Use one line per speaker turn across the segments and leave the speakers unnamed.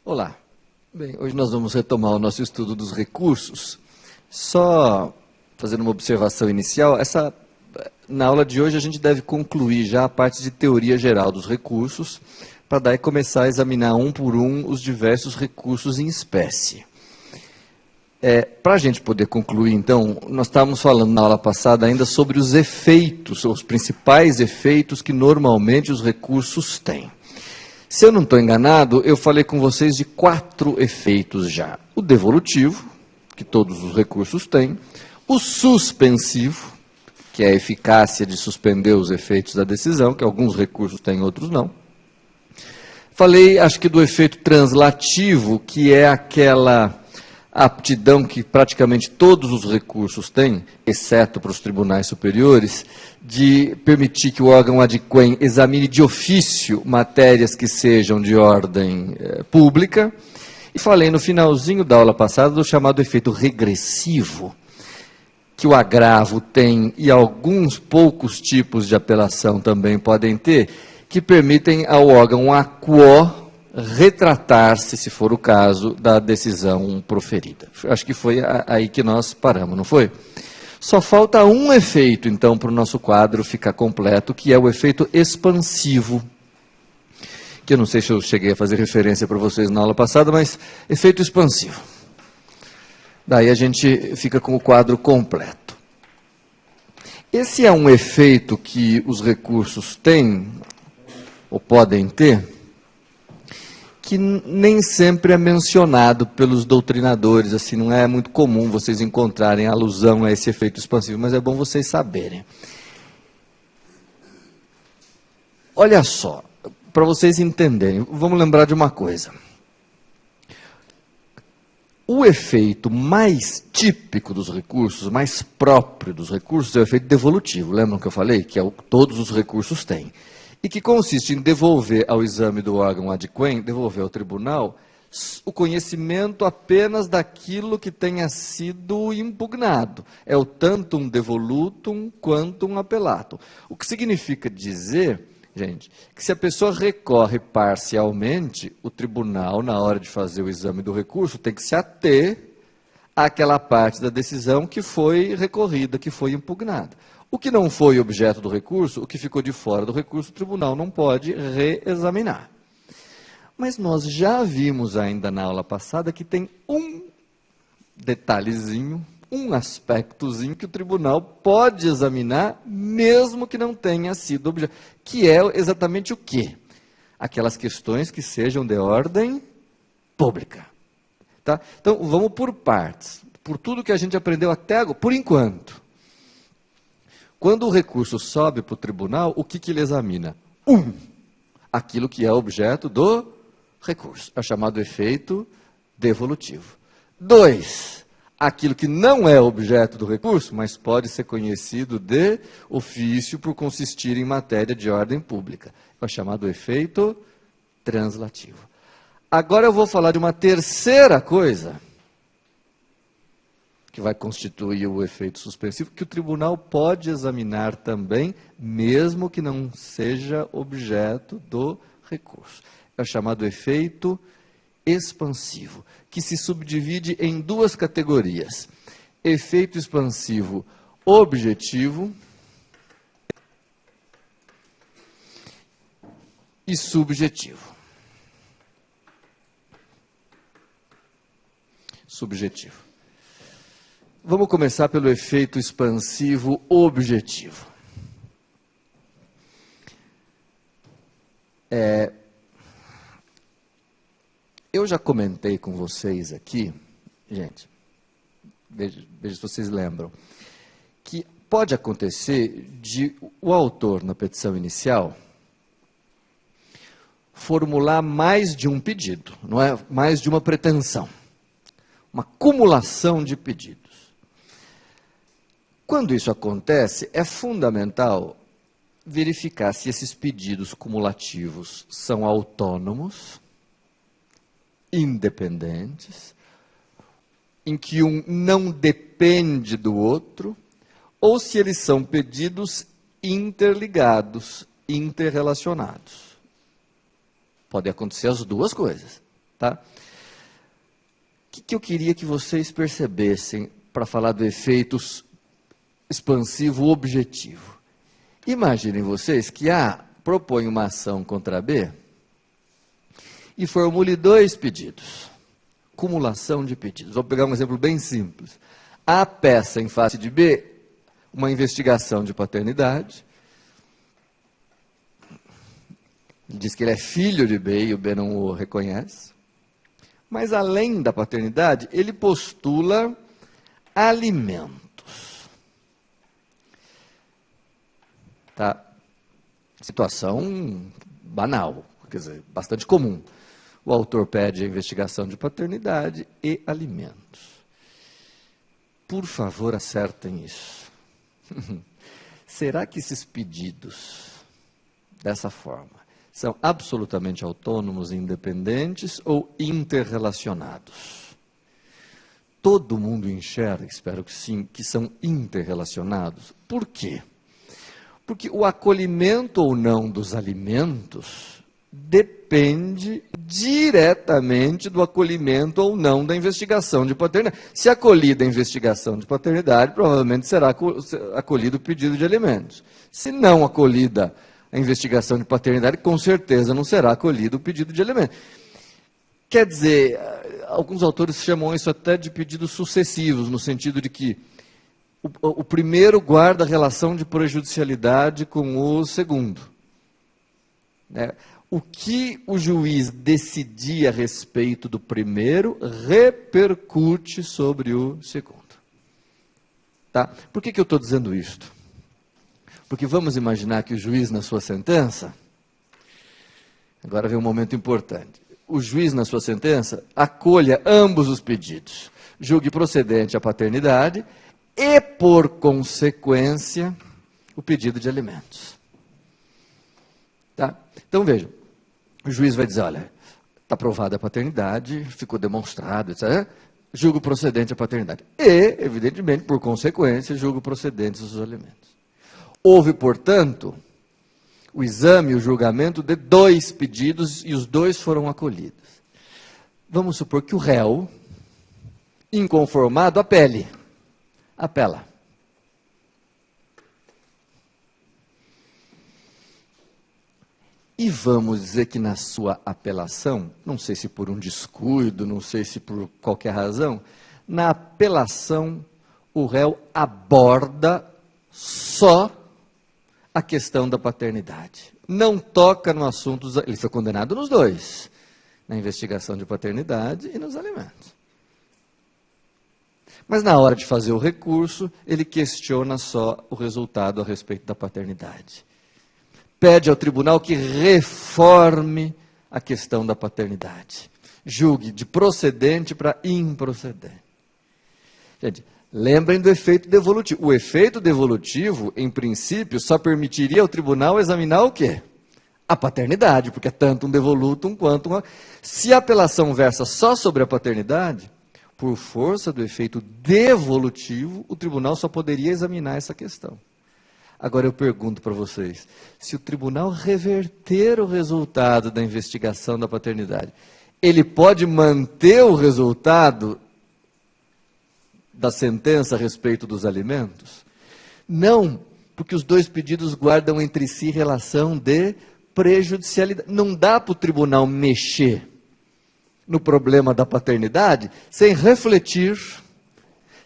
Olá. Bem, hoje nós vamos retomar o nosso estudo dos recursos. Só fazendo uma observação inicial, na aula de hoje a gente deve concluir já a parte de teoria geral dos recursos, para daí começar a examinar um por um os diversos recursos em espécie. Para a gente poder concluir, então, nós estávamos falando na aula passada ainda sobre os efeitos, os principais efeitos que normalmente os recursos têm. Se eu não estou enganado, eu falei com vocês de 4 efeitos já. O devolutivo, que todos os recursos têm. O suspensivo, que é a eficácia de suspender os efeitos da decisão, que alguns recursos têm, outros não. Falei, acho que do efeito translativo, que é aquela aptidão que praticamente todos os recursos têm, exceto para os tribunais superiores, de permitir que o órgão adquém examine de ofício matérias que sejam de ordem pública. E falei no finalzinho da aula passada do chamado efeito regressivo, que o agravo tem e alguns poucos tipos de apelação também podem ter, que permitem ao órgão aquo retratar-se, se for o caso, da decisão proferida. Acho que foi aí que nós paramos, não foi? Só falta um efeito, então, para o nosso quadro ficar completo, que é o efeito expansivo, que eu não sei se eu cheguei a fazer referência para vocês na aula passada, mas efeito expansivo. Daí a gente fica com o quadro completo. Esse é um efeito que os recursos têm, ou podem ter, que nem sempre é mencionado pelos doutrinadores, assim, não é muito comum vocês encontrarem alusão a esse efeito expansivo, mas é bom vocês saberem. Olha só, para vocês entenderem, vamos lembrar de uma coisa. O efeito mais típico dos recursos, mais próprio dos recursos, é o efeito devolutivo. Lembram que eu falei? Que é o que todos os recursos têm. E que consiste em devolver ao exame do órgão adquém, devolver ao tribunal, o conhecimento apenas daquilo que tenha sido impugnado. É o tantum devolutum quantum appellatum. O que significa dizer, gente, que se a pessoa recorre parcialmente, o tribunal, na hora de fazer o exame do recurso, tem que se ater àquela parte da decisão que foi recorrida, que foi impugnada. O que não foi objeto do recurso, o que ficou de fora do recurso, o tribunal não pode reexaminar. Mas nós já vimos ainda na aula passada que tem um detalhezinho, um aspectozinho que o tribunal pode examinar, mesmo que não tenha sido objeto. Que é exatamente o quê? Aquelas questões que sejam de ordem pública. Tá? Então, vamos por partes. Por tudo que a gente aprendeu até agora, por enquanto. Quando o recurso sobe para o tribunal, o que ele examina? Aquilo que é objeto do recurso. É chamado efeito devolutivo. 2, aquilo que não é objeto do recurso, mas pode ser conhecido de ofício por consistir em matéria de ordem pública. É chamado efeito translativo. Agora eu vou falar de uma terceira coisa, que vai constituir o efeito suspensivo, que o tribunal pode examinar também, mesmo que não seja objeto do recurso. É o chamado efeito expansivo, que se subdivide em 2 categorias. Efeito expansivo objetivo e subjetivo. Subjetivo. Vamos começar pelo efeito expansivo objetivo. Eu já comentei com vocês aqui, gente, veja se vocês lembram, que pode acontecer de o autor, na petição inicial, formular mais de um pedido, não é mais de uma pretensão, uma acumulação de pedidos. Quando isso acontece, é fundamental verificar se esses pedidos cumulativos são autônomos, independentes, em que um não depende do outro, ou se eles são pedidos interligados, interrelacionados. Pode acontecer as duas coisas, tá? O que eu queria que vocês percebessem para falar do efeito expansivo objetivo? Imaginem vocês que A propõe uma ação contra B e formule dois pedidos. Cumulação de pedidos. Vou pegar um exemplo bem simples. A peça em face de B uma investigação de paternidade. Ele diz que ele é filho de B e o B não o reconhece. Mas, além da paternidade, ele postula alimentos. Tá? Situação banal, quer dizer, bastante comum. O autor pede a investigação de paternidade e alimentos. Por favor, acertem isso. Será que esses pedidos, dessa forma, são absolutamente autônomos e independentes ou interrelacionados? Todo mundo enxerga, espero que sim, que são interrelacionados. Por quê? Porque o acolhimento ou não dos alimentos depende diretamente do acolhimento ou não da investigação de paternidade. Se acolhida a investigação de paternidade, provavelmente será acolhido o pedido de alimentos. Se não acolhida a investigação de paternidade, com certeza não será acolhido o pedido de alimentos. Quer dizer, alguns autores chamam isso até de pedidos sucessivos, no sentido de que o primeiro guarda relação de prejudicialidade com o segundo. O que o juiz decidir a respeito do primeiro repercute sobre o segundo. Tá? Por que eu estou dizendo isto? Porque vamos imaginar que o juiz, na sua sentença, agora vem um momento importante, o juiz, na sua sentença, acolha ambos os pedidos, julgue procedente a paternidade e, por consequência, o pedido de alimentos. Tá? Então, vejam, o juiz vai dizer, olha, está provada a paternidade, ficou demonstrado, etc., julgo procedente a paternidade. E, evidentemente, por consequência, julgo procedentes os alimentos. Houve, portanto, o exame e o julgamento de dois pedidos e os dois foram acolhidos. Vamos supor que o réu, inconformado, apela. E vamos dizer que na sua apelação, não sei se por um descuido, não sei se por qualquer razão, na apelação o réu aborda só a questão da paternidade. Não toca no assunto, ele foi condenado nos dois, na investigação de paternidade e nos alimentos. Mas na hora de fazer o recurso, ele questiona só o resultado a respeito da paternidade. Pede ao tribunal que reforme a questão da paternidade. Julgue de procedente para improcedente. Gente, lembrem do efeito devolutivo. O efeito devolutivo, em princípio, só permitiria ao tribunal examinar o quê? A paternidade, porque é tanto um devolutum quanto uma... Se a apelação versa só sobre a paternidade, por força do efeito devolutivo, o tribunal só poderia examinar essa questão. Agora eu pergunto para vocês, se o tribunal reverter o resultado da investigação da paternidade, ele pode manter o resultado da sentença a respeito dos alimentos? Não, porque os dois pedidos guardam entre si relação de prejudicialidade. Não dá para o tribunal mexer no problema da paternidade sem refletir,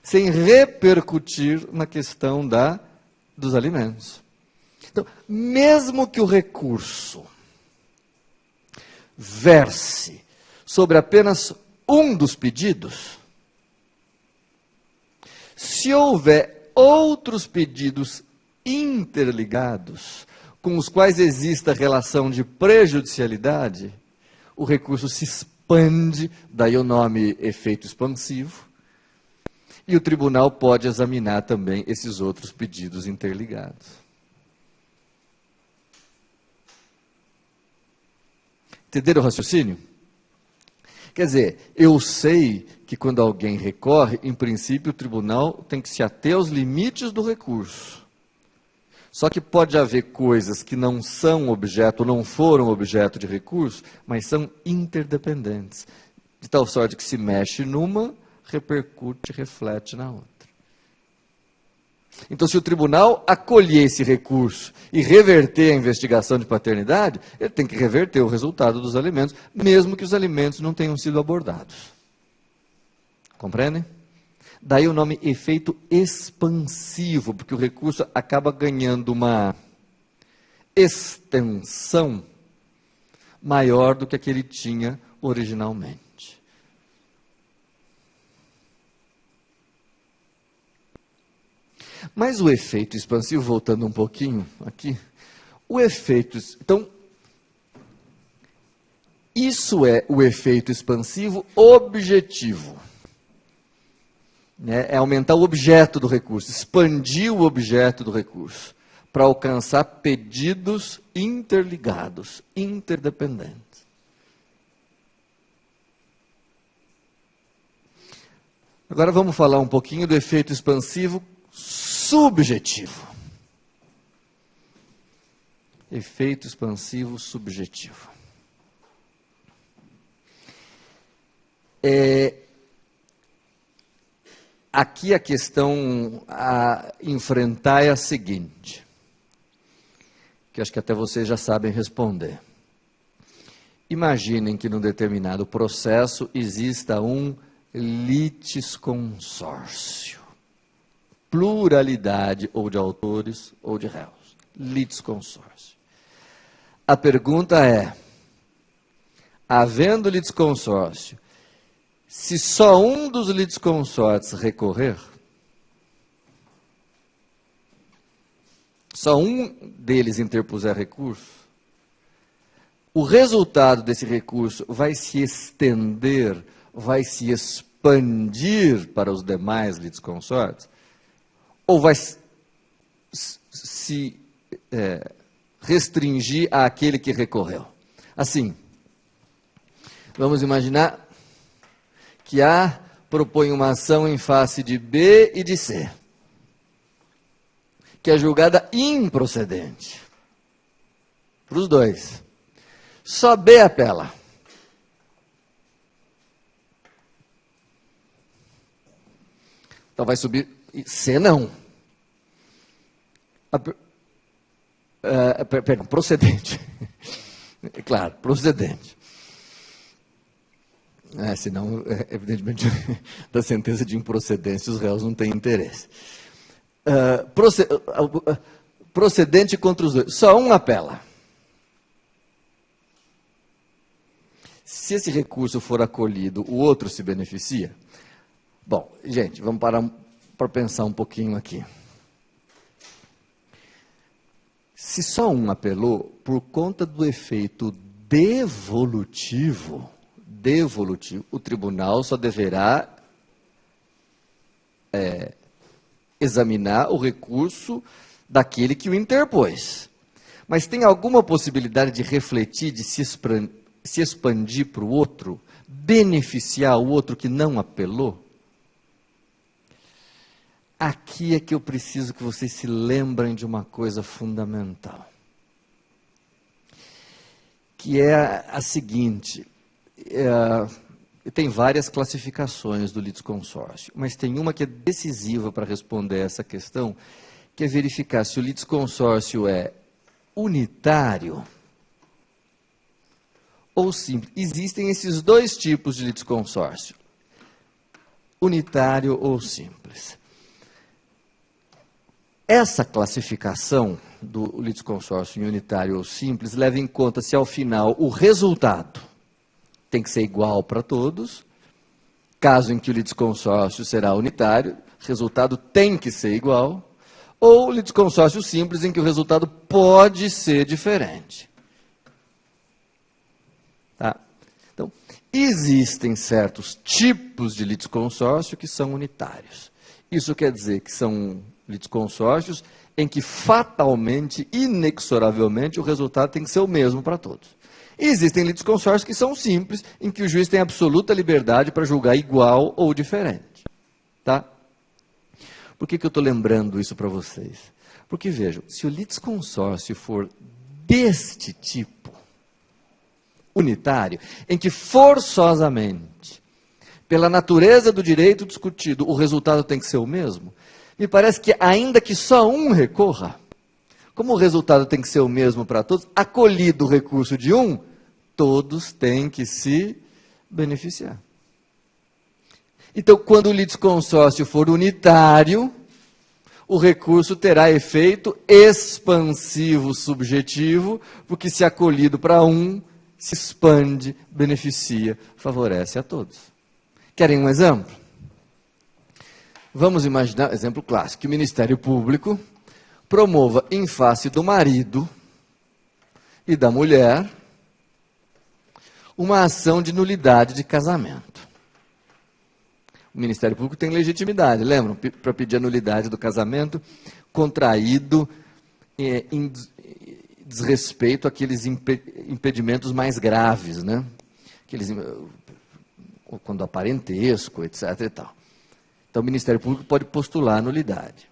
sem repercutir na questão dos alimentos. Então, mesmo que o recurso verse sobre apenas um dos pedidos, se houver outros pedidos interligados, com os quais exista relação de prejudicialidade, o recurso se expande, daí o nome efeito expansivo, e o tribunal pode examinar também esses outros pedidos interligados. Entenderam o raciocínio? Quer dizer, eu sei que quando alguém recorre, em princípio o tribunal tem que se ater aos limites do recurso. Só que pode haver coisas que não são objeto, não foram objeto de recurso, mas são interdependentes. De tal sorte que se mexe numa, repercute, reflete na outra. Então, se o tribunal acolher esse recurso e reverter a investigação de paternidade, ele tem que reverter o resultado dos alimentos, mesmo que os alimentos não tenham sido abordados. Compreendem? Daí o nome efeito expansivo, porque o recurso acaba ganhando uma extensão maior do que a que ele tinha originalmente. Mas o efeito expansivo, voltando um pouquinho aqui, o efeito... Então, isso é o efeito expansivo objetivo. É aumentar o objeto do recurso, expandir o objeto do recurso, para alcançar pedidos interligados, interdependentes. Agora vamos falar um pouquinho do efeito expansivo subjetivo. Efeito expansivo subjetivo. Aqui a questão a enfrentar é a seguinte, que acho que até vocês já sabem responder. Imaginem que num determinado processo exista um litisconsórcio. Pluralidade ou de autores ou de réus. Litisconsórcio. A pergunta é, havendo litisconsórcio, se só um dos litisconsortes recorrer, só um deles interpuser recurso, o resultado desse recurso vai se estender, vai se expandir para os demais litisconsortes, ou vai se restringir àquele que recorreu? Assim, vamos imaginar que A propõe uma ação em face de B e de C, que é julgada improcedente para os dois. Só B apela. Então vai subir, C não. Perdão, procedente. Claro, procedente. Senão, evidentemente, da sentença de improcedência, os réus não têm interesse. Procedente contra os dois. Só um apela. Se esse recurso for acolhido, o outro se beneficia? Bom, gente, vamos parar para pensar um pouquinho aqui. Se só um apelou, por conta do efeito devolutivo, o tribunal só deverá examinar o recurso daquele que o interpôs. Mas tem alguma possibilidade de refletir, de se expandir para o outro, beneficiar o outro que não apelou? Aqui é que eu preciso que vocês se lembrem de uma coisa fundamental, que é a seguinte: tem várias classificações do litisconsórcio, mas tem uma que é decisiva para responder essa questão, que é verificar se o litisconsórcio é unitário ou simples. Existem esses dois tipos de litisconsórcio, unitário ou simples. Essa classificação do litisconsórcio em unitário ou simples leva em conta se, ao final, o resultado tem que ser igual para todos. Caso em que o litisconsórcio será unitário, o resultado tem que ser igual. ou litisconsórcio simples, em que o resultado pode ser diferente. Tá? Então, existem certos tipos de litisconsórcio que são unitários. Isso quer dizer que são litisconsórcios em que fatalmente, inexoravelmente, o resultado tem que ser o mesmo para todos. E existem litisconsórcios que são simples, em que o juiz tem absoluta liberdade para julgar igual ou diferente. Tá? Por que eu estou lembrando isso para vocês? Porque, vejam, se o litisconsórcio for deste tipo, unitário, em que forçosamente, pela natureza do direito discutido, o resultado tem que ser o mesmo, me parece que, ainda que só um recorra, como o resultado tem que ser o mesmo para todos, acolhido o recurso de um, todos têm que se beneficiar. Então, quando o litisconsórcio for unitário, o recurso terá efeito expansivo subjetivo, porque se acolhido para um, se expande, beneficia, favorece a todos. Querem um exemplo? Vamos imaginar, exemplo clássico, que o Ministério Público promova em face do marido e da mulher uma ação de nulidade de casamento. O Ministério Público tem legitimidade, lembram? Para pedir a nulidade do casamento contraído em desrespeito àqueles impedimentos mais graves, né? Quando há parentesco, etc. e tal. Então, o Ministério Público pode postular a nulidade.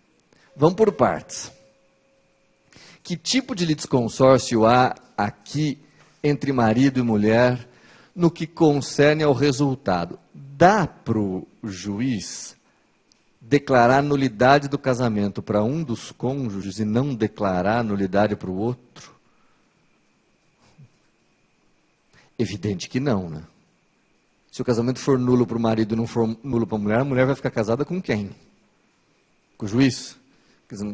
Vamos por partes. Que tipo de litisconsórcio há aqui entre marido e mulher no que concerne ao resultado? Dá para o juiz declarar nulidade do casamento para um dos cônjuges e não declarar nulidade para o outro? Evidente que não, né? Se o casamento for nulo para o marido e não for nulo para a mulher vai ficar casada com quem? Com o juiz? Quer dizer,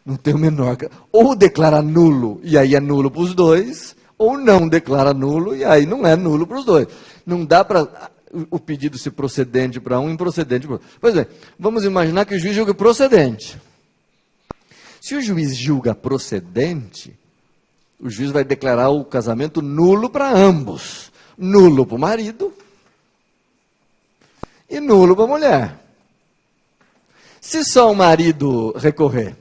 não tem o menor... Ou declara nulo, e aí é nulo para os dois, ou não declara nulo, e aí não é nulo para os dois. Não dá para o pedido ser procedente para um e improcedente para o outro. Pois é, vamos imaginar que o juiz julga procedente. Se o juiz julga procedente, o juiz vai declarar o casamento nulo para ambos. Nulo para o marido e nulo para a mulher. Se só o marido recorrer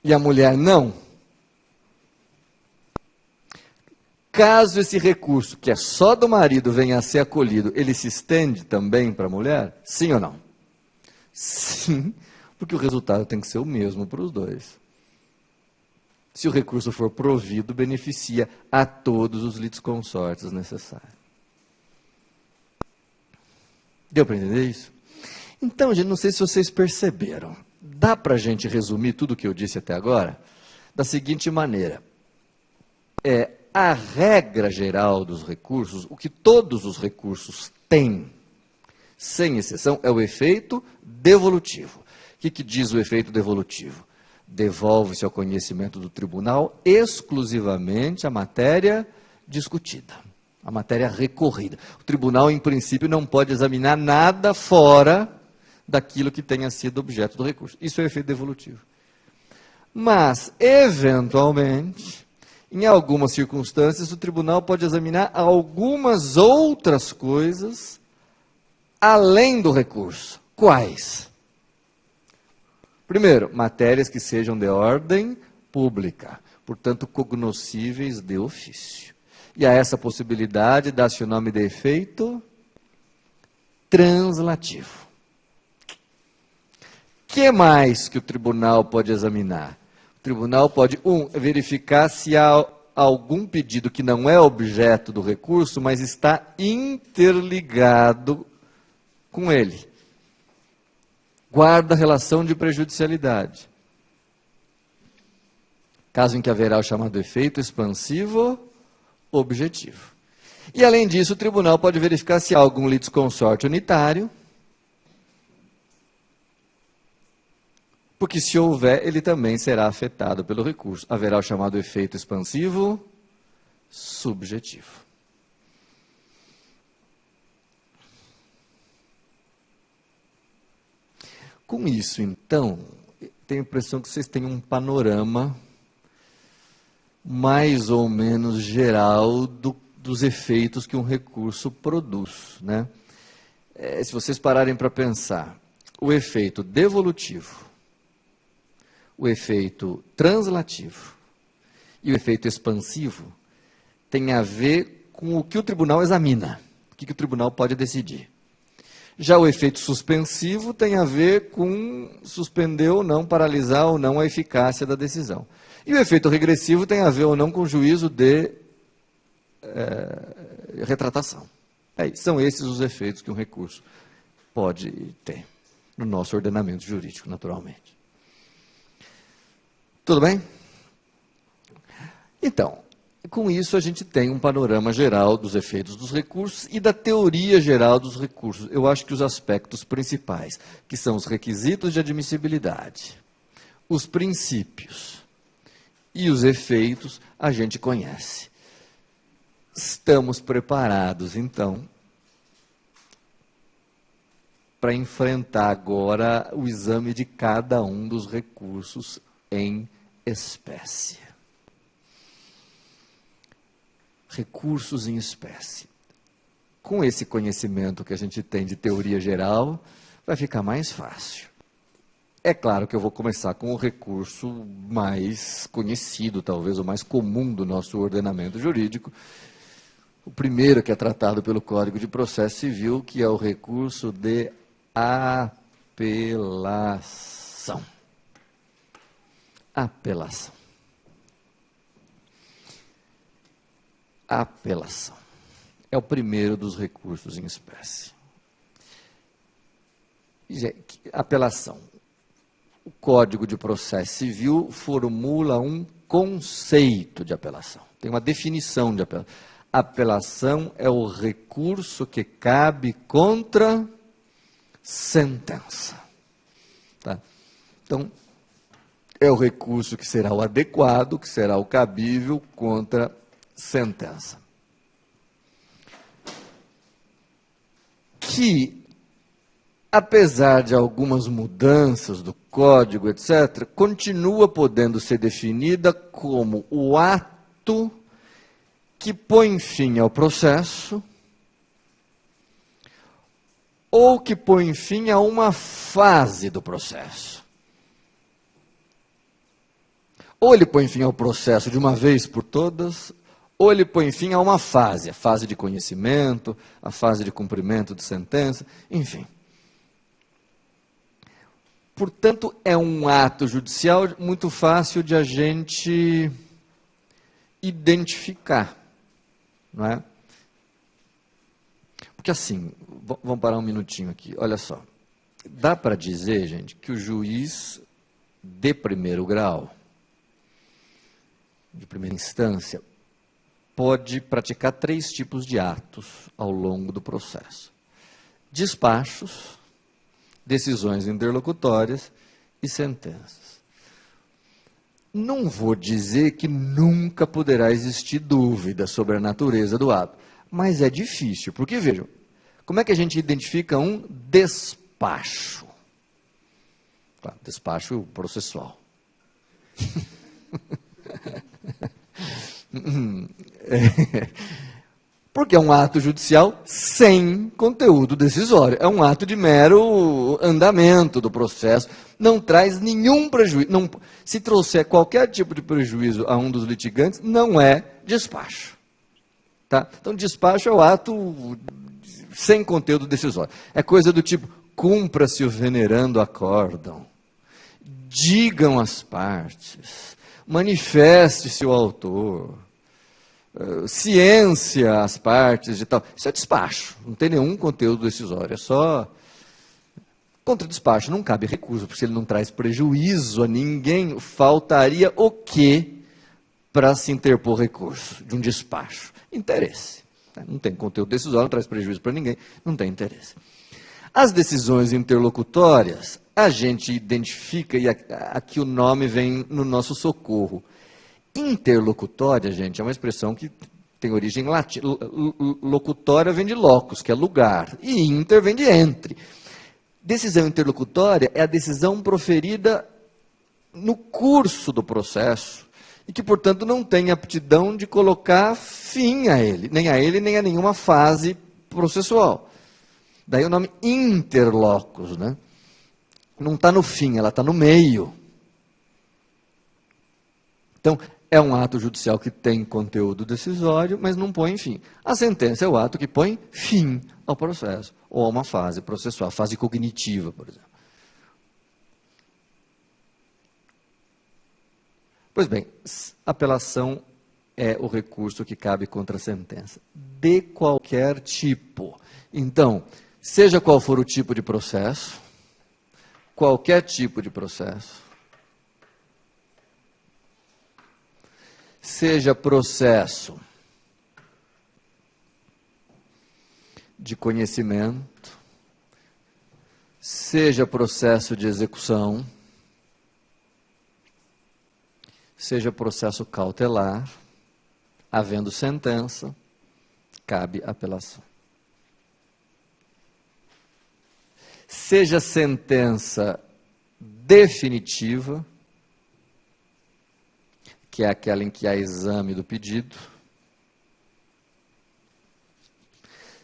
e a mulher não, caso esse recurso, que é só do marido, venha a ser acolhido, ele se estende também para a mulher? Sim ou não? Sim, porque o resultado tem que ser o mesmo para os dois. Se o recurso for provido, beneficia a todos os litisconsórcios necessários. Deu para entender isso? Então, gente, não sei se vocês perceberam. Dá para a gente resumir tudo o que eu disse até agora da seguinte maneira. A regra geral dos recursos, o que todos os recursos têm, sem exceção, é o efeito devolutivo. O que diz o efeito devolutivo? Devolve-se ao conhecimento do tribunal exclusivamente a matéria discutida, a matéria recorrida. O tribunal, em princípio, não pode examinar nada fora daquilo que tenha sido objeto do recurso. Isso é o efeito devolutivo. Mas, eventualmente, em algumas circunstâncias, o tribunal pode examinar algumas outras coisas além do recurso. Quais? Primeiro, matérias que sejam de ordem pública, portanto, cognoscíveis de ofício. E a essa possibilidade dá-se o nome de efeito translativo. O que mais que o tribunal pode examinar? O tribunal pode, verificar se há algum pedido que não é objeto do recurso, mas está interligado com ele. Guarda relação de prejudicialidade. Caso em que haverá o chamado efeito expansivo objetivo. E, além disso, o tribunal pode verificar se há algum litisconsórcio unitário, porque, se houver, ele também será afetado pelo recurso. Haverá o chamado efeito expansivo subjetivo. Com isso, então, tenho a impressão que vocês têm um panorama mais ou menos geral dos efeitos que um recurso produz, né? Se vocês pararem para pensar, o efeito devolutivo, o efeito translativo e o efeito expansivo tem a ver com o que o tribunal examina, o que o tribunal pode decidir. Já o efeito suspensivo tem a ver com suspender ou não, paralisar ou não a eficácia da decisão. E o efeito regressivo tem a ver ou não com o juízo de retratação. São esses os efeitos que um recurso pode ter no nosso ordenamento jurídico, naturalmente. Tudo bem? Então, com isso a gente tem um panorama geral dos efeitos dos recursos e da teoria geral dos recursos. Eu acho que os aspectos principais, que são os requisitos de admissibilidade, os princípios e os efeitos, a gente conhece. Estamos preparados, então, para enfrentar agora o exame de cada um dos recursos em espécie. Recursos em espécie. Com esse conhecimento que a gente tem de teoria geral, vai ficar mais fácil. É claro que eu vou começar com o recurso mais conhecido, talvez o mais comum do nosso ordenamento jurídico. O primeiro que é tratado pelo Código de Processo Civil, que é o recurso de apelação. Apelação. Apelação. É o primeiro dos recursos em espécie. Apelação. O Código de Processo Civil formula um conceito de apelação. Tem uma definição de apelação. Apelação é o recurso que cabe contra sentença. Tá? Então, é o recurso que será o adequado, que será o cabível contra sentença. Que, apesar de algumas mudanças do código, etc., continua podendo ser definida como o ato que põe fim ao processo ou que põe fim a uma fase do processo. Ou ele põe fim ao processo de uma vez por todas, ou ele põe fim a uma fase, a fase de conhecimento, a fase de cumprimento de sentença, enfim. Portanto, é um ato judicial muito fácil de a gente identificar, não é? Porque assim, vamos parar um minutinho aqui, olha só. Dá para dizer, gente, que o juiz de primeiro grau, de primeira instância, pode praticar 3 tipos de atos ao longo do processo: despachos, decisões interlocutórias e sentenças. Não vou dizer que nunca poderá existir dúvida sobre a natureza do ato, mas é difícil, porque vejam, como é que a gente identifica um despacho? Claro, despacho processual. Porque é um ato judicial sem conteúdo decisório. É um ato de mero andamento do processo. Não traz nenhum prejuízo. Não, se trouxer qualquer tipo de prejuízo a um dos litigantes, não é despacho. Tá? Então, despacho é o ato sem conteúdo decisório. É coisa do tipo, cumpra-se o venerando acórdão, digam as partes, manifeste-se o autor, ciência as partes e tal. Isso é despacho, não tem nenhum conteúdo decisório, é só... Contra despacho não cabe recurso, porque se ele não traz prejuízo a ninguém, faltaria o quê para se interpor recurso de um despacho? Interesse. Não tem conteúdo decisório, não traz prejuízo para ninguém, não tem interesse. As decisões interlocutórias, a gente identifica, e aqui o nome vem no nosso socorro. Interlocutória, gente, é uma expressão que tem origem latina. Locutória vem de locus, que é lugar, e inter vem de entre. Decisão interlocutória é a decisão proferida no curso do processo e que, portanto, não tem aptidão de colocar fim a ele, nem a nenhuma fase processual. Daí o nome interlocus, né? Não está no fim, ela está no meio. Então, é um ato judicial que tem conteúdo decisório, mas não põe fim. A sentença é o ato que põe fim ao processo, ou a uma fase processual, fase cognitiva, por exemplo. Pois bem, apelação é o recurso que cabe contra a sentença, de qualquer tipo. Então, seja qual for o tipo de processo, qualquer tipo de processo, seja processo de conhecimento, seja processo de execução, seja processo cautelar, havendo sentença, cabe apelação. Seja sentença definitiva, que é aquela em que há exame do pedido,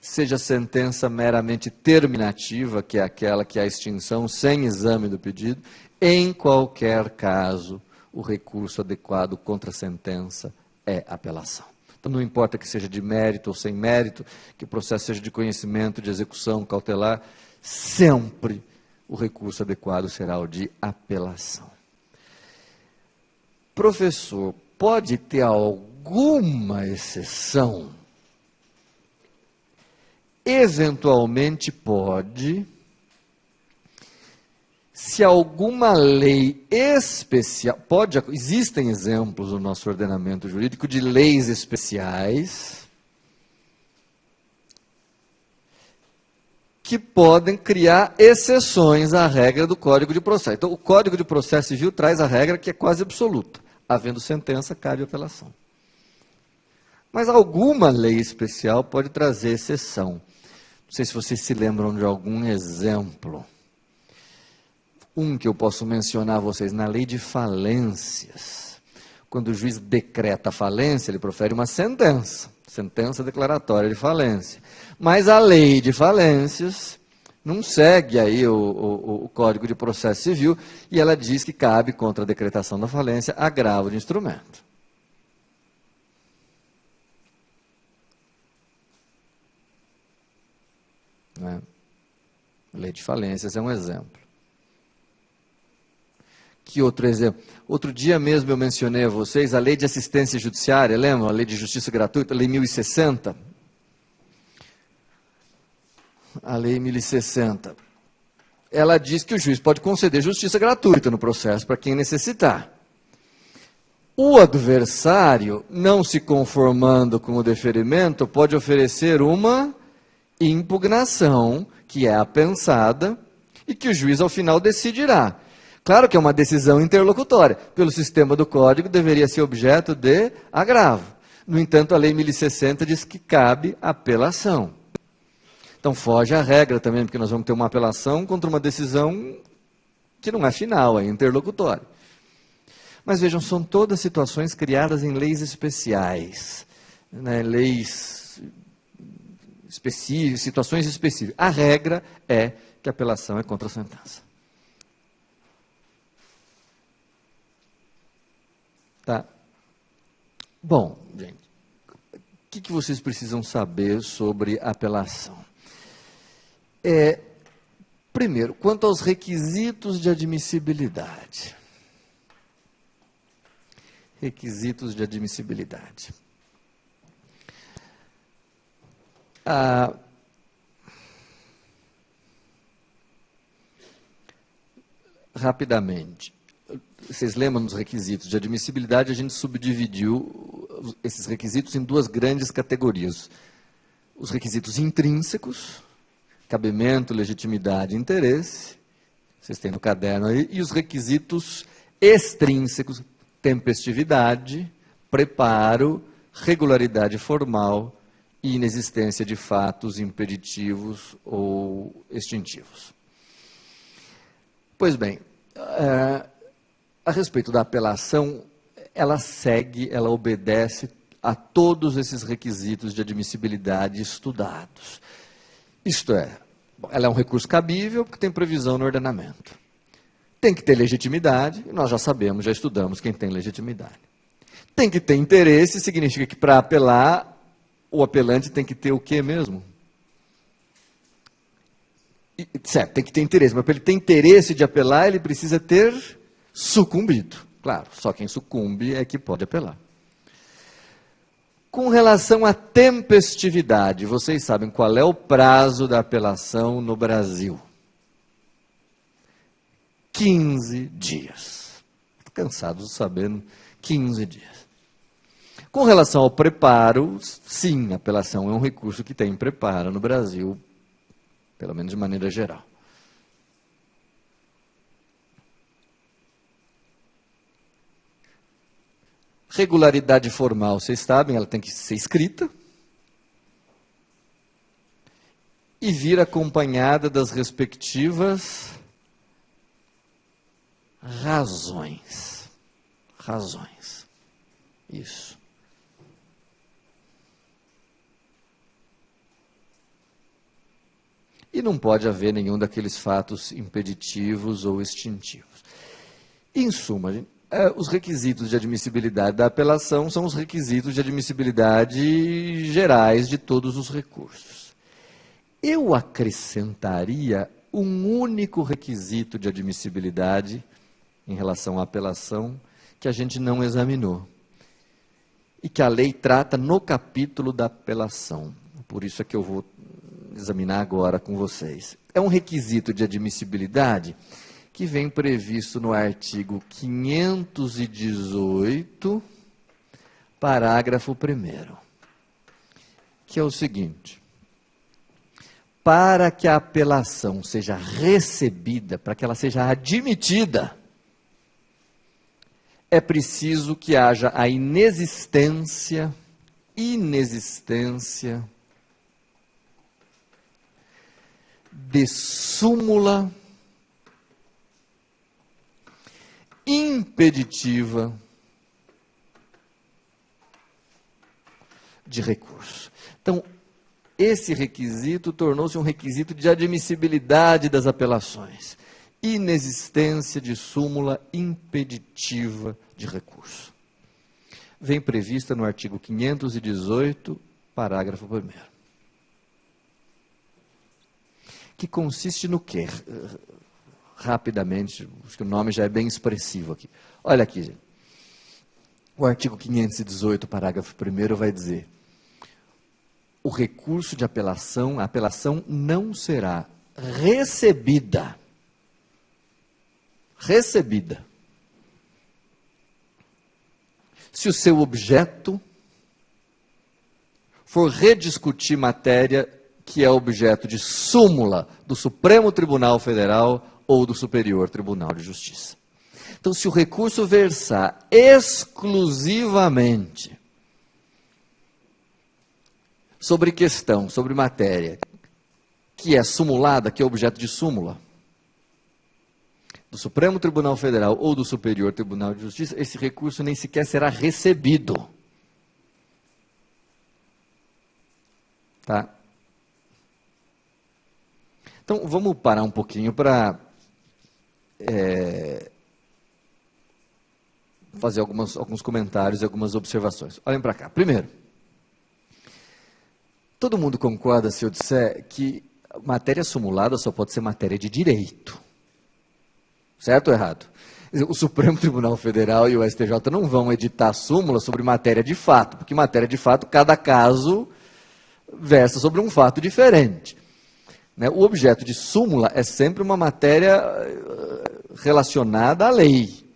seja sentença meramente terminativa, que é aquela que há extinção sem exame do pedido, em qualquer caso, o recurso adequado contra a sentença é apelação. Então, não importa que seja de mérito ou sem mérito, que o processo seja de conhecimento, de execução cautelar, sempre o recurso adequado será o de apelação. Professor, pode ter alguma exceção? Eventualmente pode, se alguma lei especial, existem exemplos no nosso ordenamento jurídico de leis especiais que podem criar exceções à regra do Código de Processo. Então, o Código de Processo Civil traz a regra que é quase absoluta. Havendo sentença, cabe apelação. Mas alguma lei especial pode trazer exceção. Não sei se vocês se lembram de algum exemplo. Um que eu posso mencionar a vocês, na lei de falências. Quando o juiz decreta falência, ele profere uma sentença declaratória de falência. Mas a lei de falências não segue aí o Código de Processo Civil e ela diz que cabe contra a decretação da falência agravo de instrumento. Né? A lei de falências é um exemplo. Que outro exemplo? Outro dia mesmo eu mencionei a vocês a lei de assistência judiciária, lembram? A lei de justiça gratuita, a lei 1060. A lei 1060. Ela diz que o juiz pode conceder justiça gratuita no processo para quem necessitar. O adversário, não se conformando com o deferimento, pode oferecer uma impugnação, que é apensada, e que o juiz ao final decidirá. Claro que é uma decisão interlocutória. Pelo sistema do Código, deveria ser objeto de agravo. No entanto, a lei 1060 diz que cabe apelação. Então, foge à regra também, porque nós vamos ter uma apelação contra uma decisão que não é final, é interlocutória. Mas vejam, são todas situações criadas em leis especiais, né, leis específicas, situações específicas. A regra é que a apelação é contra a sentença. Tá? Bom, gente, o que vocês precisam saber sobre apelação? Primeiro, quanto aos requisitos de admissibilidade. Requisitos de admissibilidade. Rapidamente. Vocês lembram dos requisitos de admissibilidade? A gente subdividiu esses requisitos em duas grandes categorias. Os requisitos intrínsecos, cabimento, legitimidade e interesse, vocês têm no caderno aí, e os requisitos extrínsecos, tempestividade, preparo, regularidade formal e inexistência de fatos impeditivos ou extintivos. Pois bem, a respeito da apelação, ela obedece a todos esses requisitos de admissibilidade estudados. Isto é, ela é um recurso cabível porque tem previsão no ordenamento. Tem que ter legitimidade, e nós já sabemos, já estudamos quem tem legitimidade. Tem que ter interesse, significa que para apelar, o apelante tem que ter o quê mesmo? Certo, tem que ter interesse, mas para ele ter interesse de apelar, ele precisa ter sucumbido. Claro, só quem sucumbe é que pode apelar. Com relação à tempestividade, vocês sabem qual é o prazo da apelação no Brasil? 15 dias. Estou cansado de saber, 15 dias. Com relação ao preparo, sim, a apelação é um recurso que tem preparo no Brasil, pelo menos de maneira geral. Regularidade formal, vocês sabem, ela tem que ser escrita e vir acompanhada das respectivas razões. Razões. Isso. E não pode haver nenhum daqueles fatos impeditivos ou extintivos. Em suma, os requisitos de admissibilidade da apelação são os requisitos de admissibilidade gerais de todos os recursos. Eu acrescentaria um único requisito de admissibilidade em relação à apelação que a gente não examinou e que a lei trata no capítulo da apelação. Por isso é que eu vou examinar agora com vocês. É um requisito de admissibilidade que vem previsto no artigo 518, parágrafo 1º, que é o seguinte: para que a apelação seja recebida, para que ela seja admitida, é preciso que haja a inexistência de súmula impeditiva de recurso. Então, esse requisito tornou-se um requisito de admissibilidade das apelações. Inexistência de súmula impeditiva de recurso. Vem prevista no artigo 518, parágrafo 1º. Que consiste no quê? Rapidamente, acho que o nome já é bem expressivo aqui. Olha aqui, gente. O artigo 518, parágrafo 1º, vai dizer: o recurso de apelação, a apelação não será recebida, se o seu objeto for rediscutir matéria que é objeto de súmula do Supremo Tribunal Federal ou do Superior Tribunal de Justiça. Então, se o recurso versar exclusivamente sobre questão, sobre matéria, que é sumulada, que é objeto de súmula, do Supremo Tribunal Federal ou do Superior Tribunal de Justiça, esse recurso nem sequer será recebido. Tá? Então, vamos parar um pouquinho para fazer alguns comentários e algumas observações. Olhem para cá. Primeiro, todo mundo concorda se eu disser que matéria sumulada só pode ser matéria de direito. Certo ou errado? O Supremo Tribunal Federal e o STJ não vão editar súmula sobre matéria de fato, porque matéria de fato, cada caso versa sobre um fato diferente. O objeto de súmula é sempre uma matéria relacionada à lei,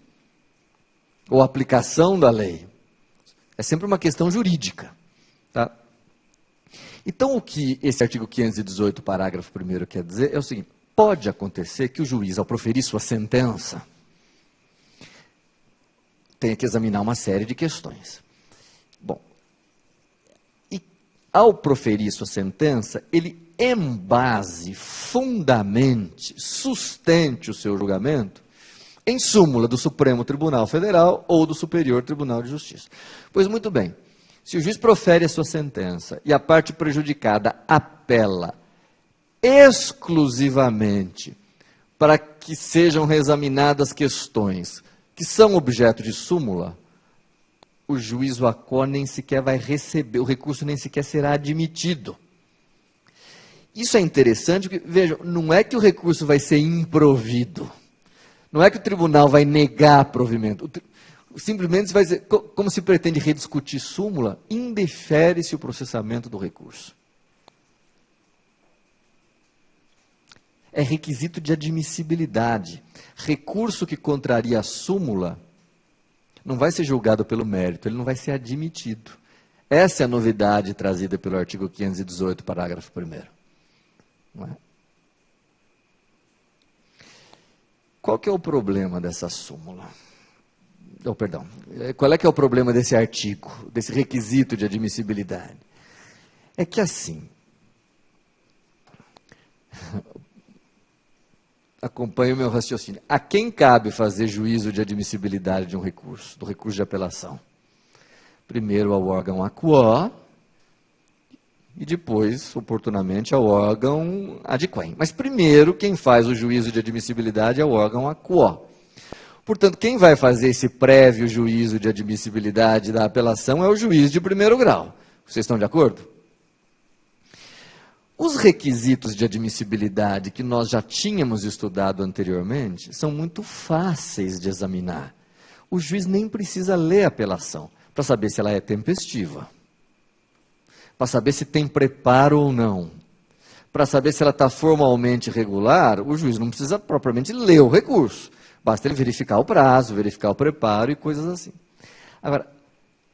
ou aplicação da lei. É sempre uma questão jurídica. Tá? Então, o que esse artigo 518, parágrafo 1º, quer dizer é o seguinte: pode acontecer que o juiz, ao proferir sua sentença, tenha que examinar uma série de questões. Bom, e ao proferir sua sentença, ele embase, fundamente, sustente o seu julgamento em súmula do Supremo Tribunal Federal ou do Superior Tribunal de Justiça. Pois muito bem, se o juiz profere a sua sentença e a parte prejudicada apela exclusivamente para que sejam reexaminadas questões que são objeto de súmula, o juízo ACO nem sequer vai receber, o recurso nem sequer será admitido. Isso é interessante, porque, vejam, não é que o recurso vai ser improvido, não é que o tribunal vai negar provimento, simplesmente vai dizer, como se pretende rediscutir súmula, indefere-se o processamento do recurso. É requisito de admissibilidade. Recurso que contraria a súmula não vai ser julgado pelo mérito, ele não vai ser admitido. Essa é a novidade trazida pelo artigo 518, parágrafo 1º. Não é? Qual que é o problema dessa súmula? Perdão. Qual é que é o problema desse artigo, desse requisito de admissibilidade? É que assim, acompanhe o meu raciocínio. A quem cabe fazer juízo de admissibilidade de um recurso, do recurso de apelação? Primeiro ao órgão ACUO e depois, oportunamente, ao órgão ADQUEM. Mas primeiro, quem faz o juízo de admissibilidade é o órgão ACUO. Portanto, quem vai fazer esse prévio juízo de admissibilidade da apelação é o juiz de primeiro grau. Vocês estão de acordo? Os requisitos de admissibilidade que nós já tínhamos estudado anteriormente são muito fáceis de examinar. O juiz nem precisa ler a apelação para saber se ela é tempestiva, para saber se tem preparo ou não, para saber se ela está formalmente regular. O juiz não precisa propriamente ler o recurso, basta ele verificar o prazo, verificar o preparo e coisas assim. Agora,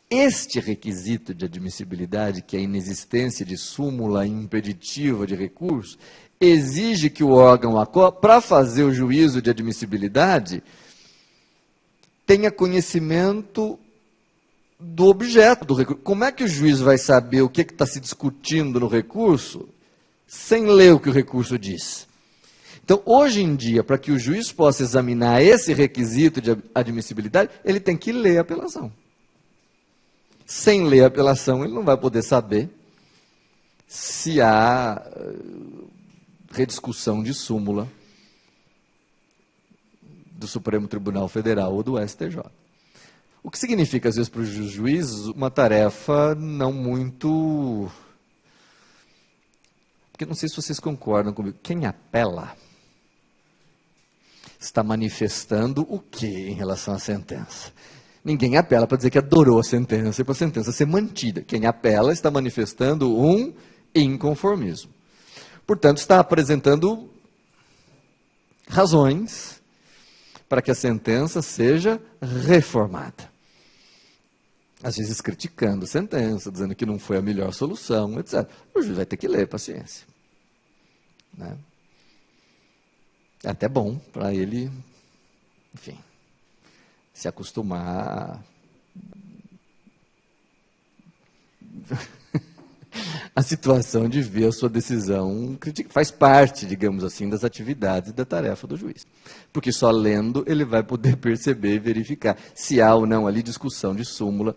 este requisito de admissibilidade, que é a inexistência de súmula impeditiva de recurso, exige que o órgão ACO, para fazer o juízo de admissibilidade, tenha conhecimento do objeto do recurso. Como é que o juiz vai saber o que está se discutindo no recurso sem ler o que o recurso diz? Então, hoje em dia, para que o juiz possa examinar esse requisito de admissibilidade, ele tem que ler a apelação. Sem ler a apelação, ele não vai poder saber se há rediscussão de súmula do Supremo Tribunal Federal ou do STJ. O que significa, às vezes, para os juízes, uma tarefa não muito... Porque não sei se vocês concordam comigo. Quem apela está manifestando o que em relação à sentença? Ninguém apela para dizer que adorou a sentença e para a sentença ser mantida. Quem apela está manifestando um inconformismo. Portanto, está apresentando razões para que a sentença seja reformada. Às vezes criticando a sentença, dizendo que não foi a melhor solução, etc. O juiz vai ter que ler, paciência. Né? É até bom para ele, enfim, se acostumar a situação de ver a sua decisão criticada. Faz parte, digamos assim, das atividades da tarefa do juiz. Porque só lendo ele vai poder perceber e verificar se há ou não ali discussão de súmula.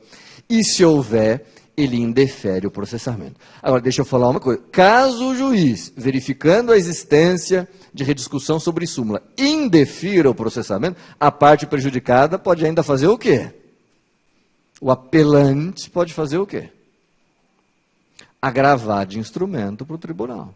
E se houver, ele indefere o processamento. Agora, deixa eu falar uma coisa. Caso o juiz, verificando a existência de rediscussão sobre súmula, indefira o processamento, a parte prejudicada pode ainda fazer o quê? O apelante pode fazer o quê? Agravar de instrumento para o tribunal.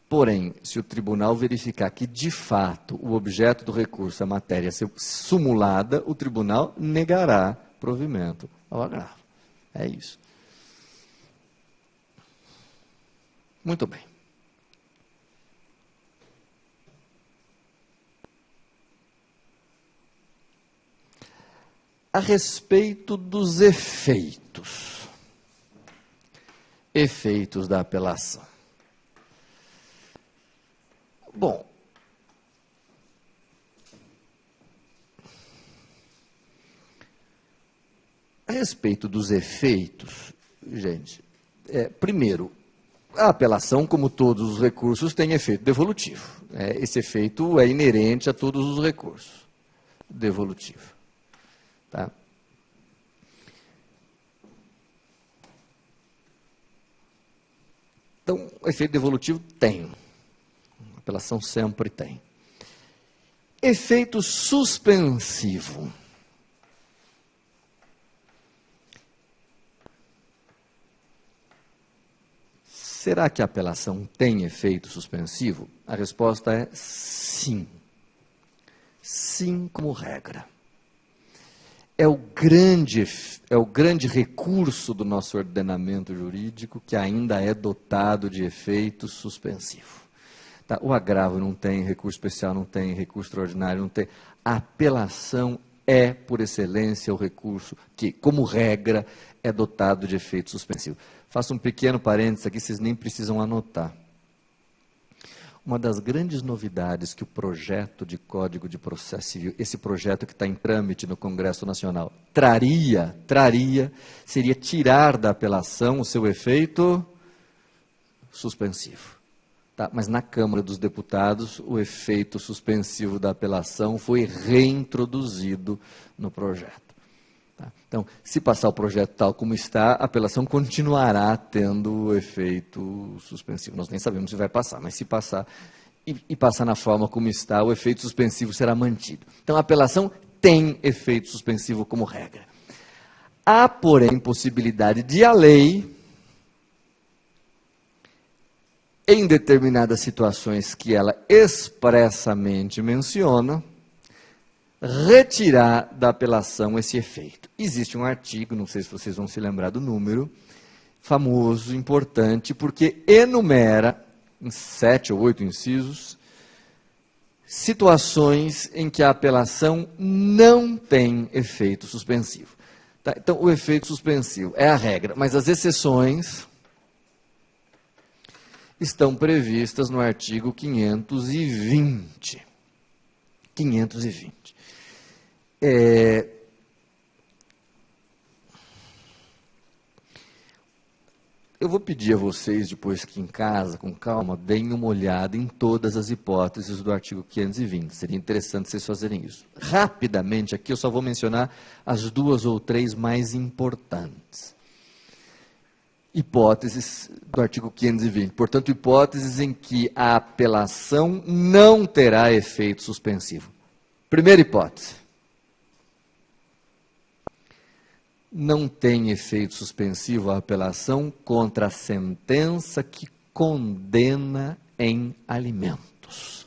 Porém, se o tribunal verificar que, de fato, o objeto do recurso, a matéria, ser sumulada, o tribunal negará provimento ao agravo. É isso. Muito bem. A respeito dos efeitos da apelação. Bom, A respeito dos efeitos, gente, primeiro, a apelação, como todos os recursos, tem efeito devolutivo. Esse efeito é inerente a todos os recursos. Devolutivo. Tá? Então, o efeito devolutivo tem. A apelação sempre tem. Efeito suspensivo. Será que a apelação tem efeito suspensivo? A resposta é sim. Sim, como regra. É o grande recurso do nosso ordenamento jurídico que ainda é dotado de efeito suspensivo. Tá? O agravo não tem, recurso especial não tem, recurso extraordinário não tem. A apelação é, por excelência, o recurso que, como regra, é dotado de efeito suspensivo. Faço um pequeno parênteses aqui, vocês nem precisam anotar. Uma das grandes novidades que o projeto de Código de Processo Civil, esse projeto que está em trâmite no Congresso Nacional, traria, seria tirar da apelação o seu efeito suspensivo. Tá? Mas na Câmara dos Deputados, o efeito suspensivo da apelação foi reintroduzido no projeto. Então, se passar o projeto tal como está, a apelação continuará tendo o efeito suspensivo. Nós nem sabemos se vai passar, mas se passar e passar na forma como está, o efeito suspensivo será mantido. Então, a apelação tem efeito suspensivo como regra. Há, porém, possibilidade de a lei, em determinadas situações que ela expressamente menciona, retirar da apelação esse efeito. Existe um artigo, não sei se vocês vão se lembrar do número, famoso, importante, porque enumera, em 7 ou 8 incisos, situações em que a apelação não tem efeito suspensivo. Tá? Então, o efeito suspensivo é a regra, mas as exceções estão previstas no artigo 520. 520. Eu vou pedir a vocês, depois que em casa, com calma, deem uma olhada em todas as hipóteses do artigo 520. Seria interessante vocês fazerem isso. Rapidamente, aqui eu só vou mencionar as 2 ou 3 mais importantes. Hipóteses do artigo 520. Portanto, hipóteses em que a apelação não terá efeito suspensivo. Primeira hipótese. Não tem efeito suspensivo a apelação contra a sentença que condena em alimentos.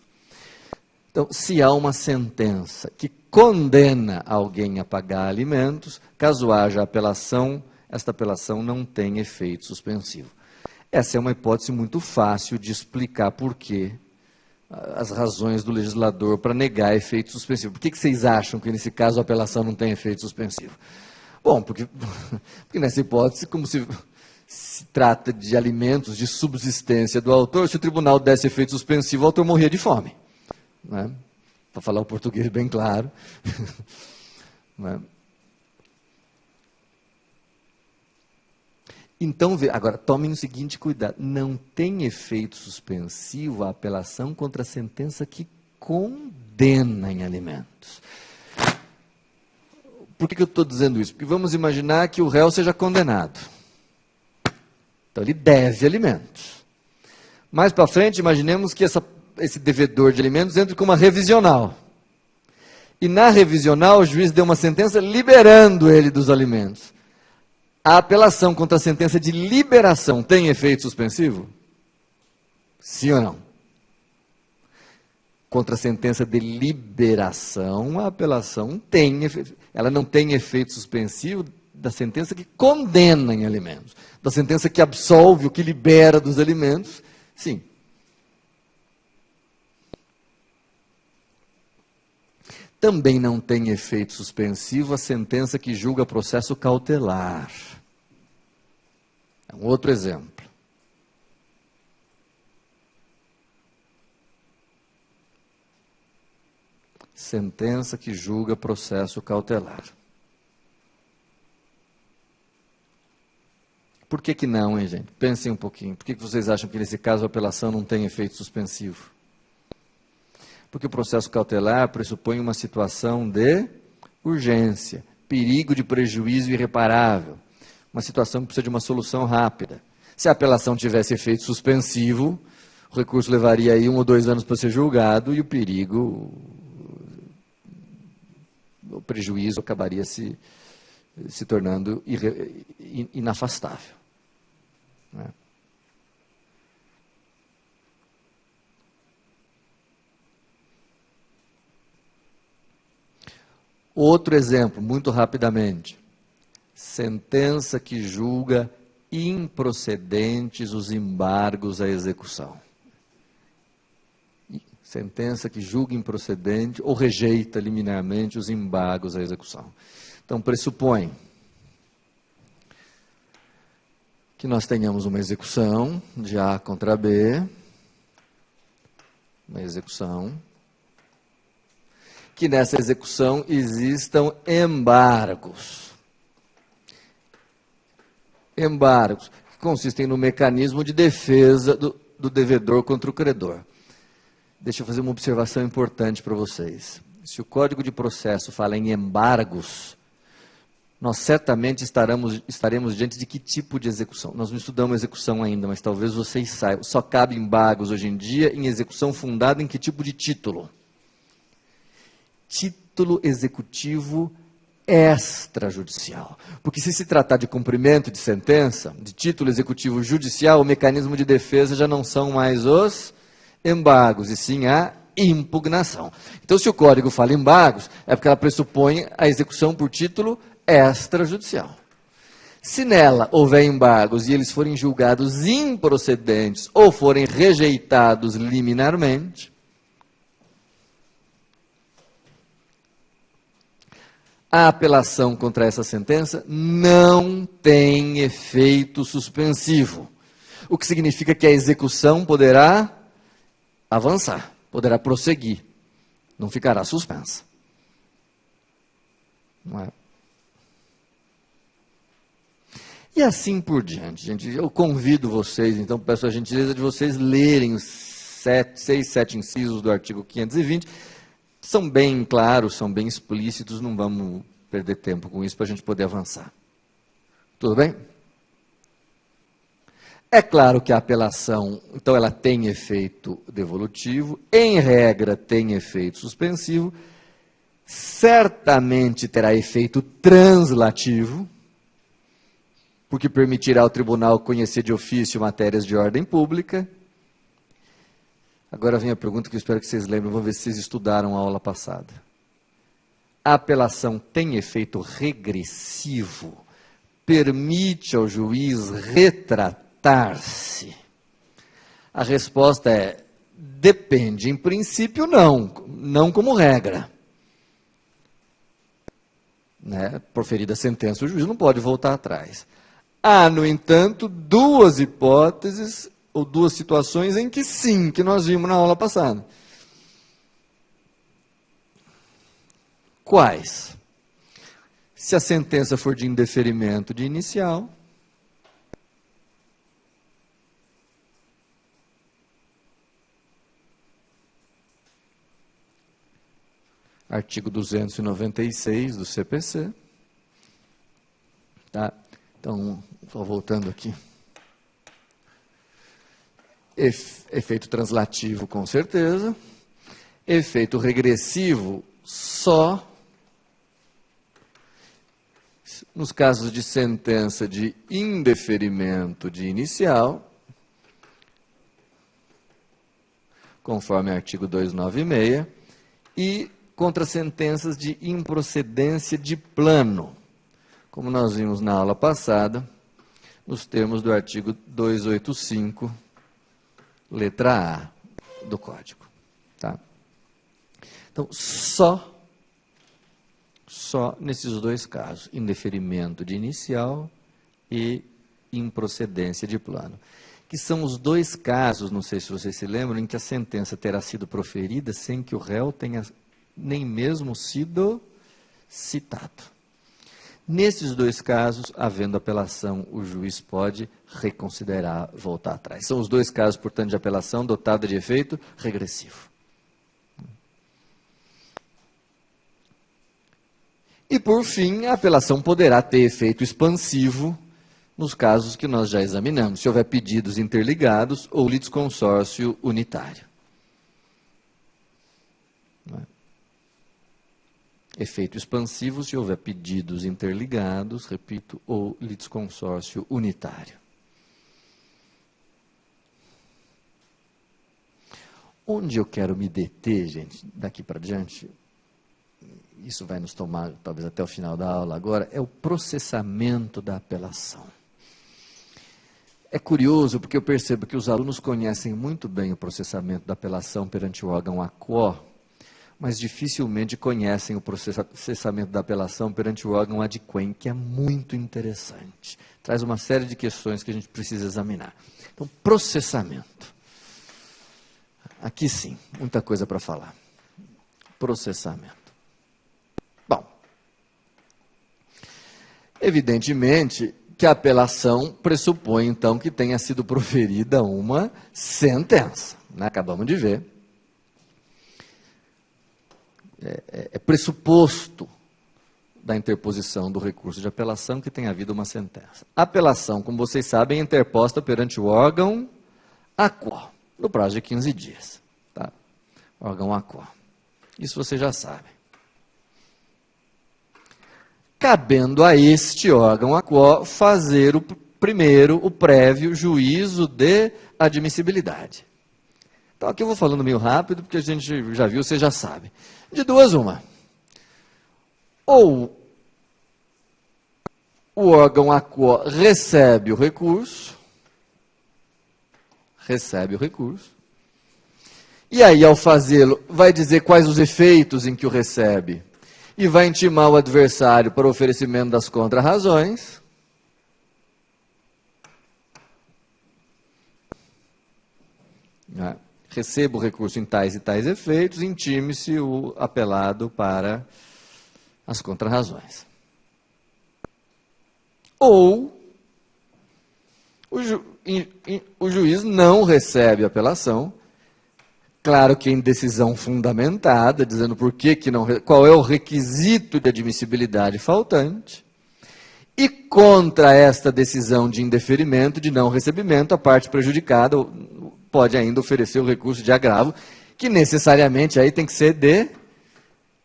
Então, se há uma sentença que condena alguém a pagar alimentos, caso haja apelação, esta apelação não tem efeito suspensivo. Essa é uma hipótese muito fácil de explicar por quê, as razões do legislador para negar efeito suspensivo. Por que vocês acham que, nesse caso, a apelação não tem efeito suspensivo? Bom, porque nessa hipótese, como se trata de alimentos de subsistência do autor, se o tribunal desse efeito suspensivo, o autor morria de fome. Né? Para falar o português bem claro. Né? Então, agora, tomem o seguinte cuidado. Não tem efeito suspensivo a apelação contra a sentença que condena em alimentos. Por que eu estou dizendo isso? Porque vamos imaginar que o réu seja condenado. Então, ele deve alimentos. Mais para frente, imaginemos que esse devedor de alimentos entre com uma revisional. E na revisional, o juiz deu uma sentença liberando ele dos alimentos. A apelação contra a sentença de liberação tem efeito suspensivo? Sim ou não? Contra a sentença de liberação, a apelação tem efeito. Ela não tem efeito suspensivo da sentença que condena em alimentos. Da sentença que absolve, o que libera dos alimentos, sim. Também não tem efeito suspensivo a sentença que julga processo cautelar. É um outro exemplo. Sentença que julga processo cautelar. Por que que não, hein, gente? Pensem um pouquinho. Por que que vocês acham que nesse caso a apelação não tem efeito suspensivo? Porque o processo cautelar pressupõe uma situação de urgência, perigo de prejuízo irreparável, uma situação que precisa de uma solução rápida. Se a apelação tivesse efeito suspensivo, o recurso levaria aí 1 ou 2 anos para ser julgado e o perigo, o prejuízo acabaria se tornando inafastável. Né? Outro exemplo, muito rapidamente. Sentença que julga improcedentes os embargos à execução. Sentença que julga improcedente ou rejeita liminarmente os embargos à execução. Então, pressupõe que nós tenhamos uma execução de A contra B, uma execução, que nessa execução existam embargos. Embargos, que consistem no mecanismo de defesa do devedor contra o credor. Deixa eu fazer uma observação importante para vocês. Se o Código de Processo fala em embargos, nós certamente estaremos diante de que tipo de execução? Nós não estudamos execução ainda, mas talvez vocês saibam. Só cabe embargos hoje em dia em execução fundada em que tipo de título? Título executivo extrajudicial. Porque se tratar de cumprimento de sentença, de título executivo judicial, o mecanismo de defesa já não são mais os embargos, e sim a impugnação. Então, se o Código fala em embargos, é porque ela pressupõe a execução por título extrajudicial. Se nela houver embargos e eles forem julgados improcedentes ou forem rejeitados liminarmente, a apelação contra essa sentença não tem efeito suspensivo, o que significa que a execução poderá avançar, poderá prosseguir, não ficará suspensa. Não é? E assim por diante, gente. Eu convido vocês, então, peço a gentileza de vocês lerem os 6, 7 incisos do artigo 520. São bem claros, são bem explícitos, não vamos perder tempo com isso para a gente poder avançar. Tudo bem? É claro que a apelação, então, ela tem efeito devolutivo, em regra tem efeito suspensivo, certamente terá efeito translativo, porque permitirá ao tribunal conhecer de ofício matérias de ordem pública. Agora vem a pergunta que eu espero que vocês lembrem, vamos ver se vocês estudaram a aula passada. A apelação tem efeito regressivo, permite ao juiz retratar-se? A resposta é, depende. Em princípio, não como regra. Né? Proferida a sentença, o juiz não pode voltar atrás. Há, no entanto, 2 hipóteses ou 2 situações em que sim, que nós vimos na aula passada. Quais? Se a sentença for de indeferimento de inicial, artigo 296 do CPC, tá? Então, só voltando aqui. Efeito translativo, com certeza. Efeito regressivo, só nos casos de sentença de indeferimento de inicial, conforme artigo 296, e contra sentenças de improcedência de plano, como nós vimos na aula passada, nos termos do artigo 285, letra A do Código. Tá? Então, só nesses 2 casos, indeferimento de inicial e improcedência de plano, que são os 2 casos, não sei se vocês se lembram, em que a sentença terá sido proferida sem que o réu tenha nem mesmo sido citado. Nesses dois casos, havendo apelação, o juiz pode reconsiderar, voltar atrás. São os dois casos, portanto, de apelação dotada de efeito regressivo. E, por fim, a apelação poderá ter efeito expansivo nos casos que nós já examinamos, se houver pedidos interligados ou litisconsórcio unitário. Efeito expansivo se houver pedidos interligados, repito, ou litisconsórcio unitário. Onde eu quero me deter, gente, daqui para diante, isso vai nos tomar talvez até o final da aula agora, é o processamento da apelação. É curioso porque eu percebo que os alunos conhecem muito bem o processamento da apelação perante o órgão AQUO, mas dificilmente conhecem o processamento da apelação perante o órgão ADQUEM, que é muito interessante. Traz uma série de questões que a gente precisa examinar. Então, processamento. Aqui sim, muita coisa para falar. Processamento. Bom, evidentemente que a apelação pressupõe, então, que tenha sido proferida uma sentença, né? Acabamos de ver. É pressuposto da interposição do recurso de apelação que tenha havido uma sentença. A apelação, como vocês sabem, é interposta perante o órgão AQUO, no prazo de 15 dias. Tá? Órgão AQUO. Isso vocês já sabem. Cabendo a este órgão AQUO fazer o prévio juízo de admissibilidade. Então, aqui eu vou falando meio rápido, porque a gente já viu, você já sabe. De duas, uma. Ou o órgão AQUO recebe o recurso, e aí, ao fazê-lo, vai dizer quais os efeitos em que o recebe, e vai intimar o adversário para o oferecimento das contrarrazões. Receba o recurso em tais e tais efeitos, intime-se o apelado para as contrarrazões. Ou o juiz não recebe a apelação, claro que em decisão fundamentada, dizendo por que não, qual é o requisito de admissibilidade faltante, e contra esta decisão de indeferimento, de não recebimento, a parte prejudicada pode ainda oferecer o recurso de agravo, que necessariamente aí tem que ser de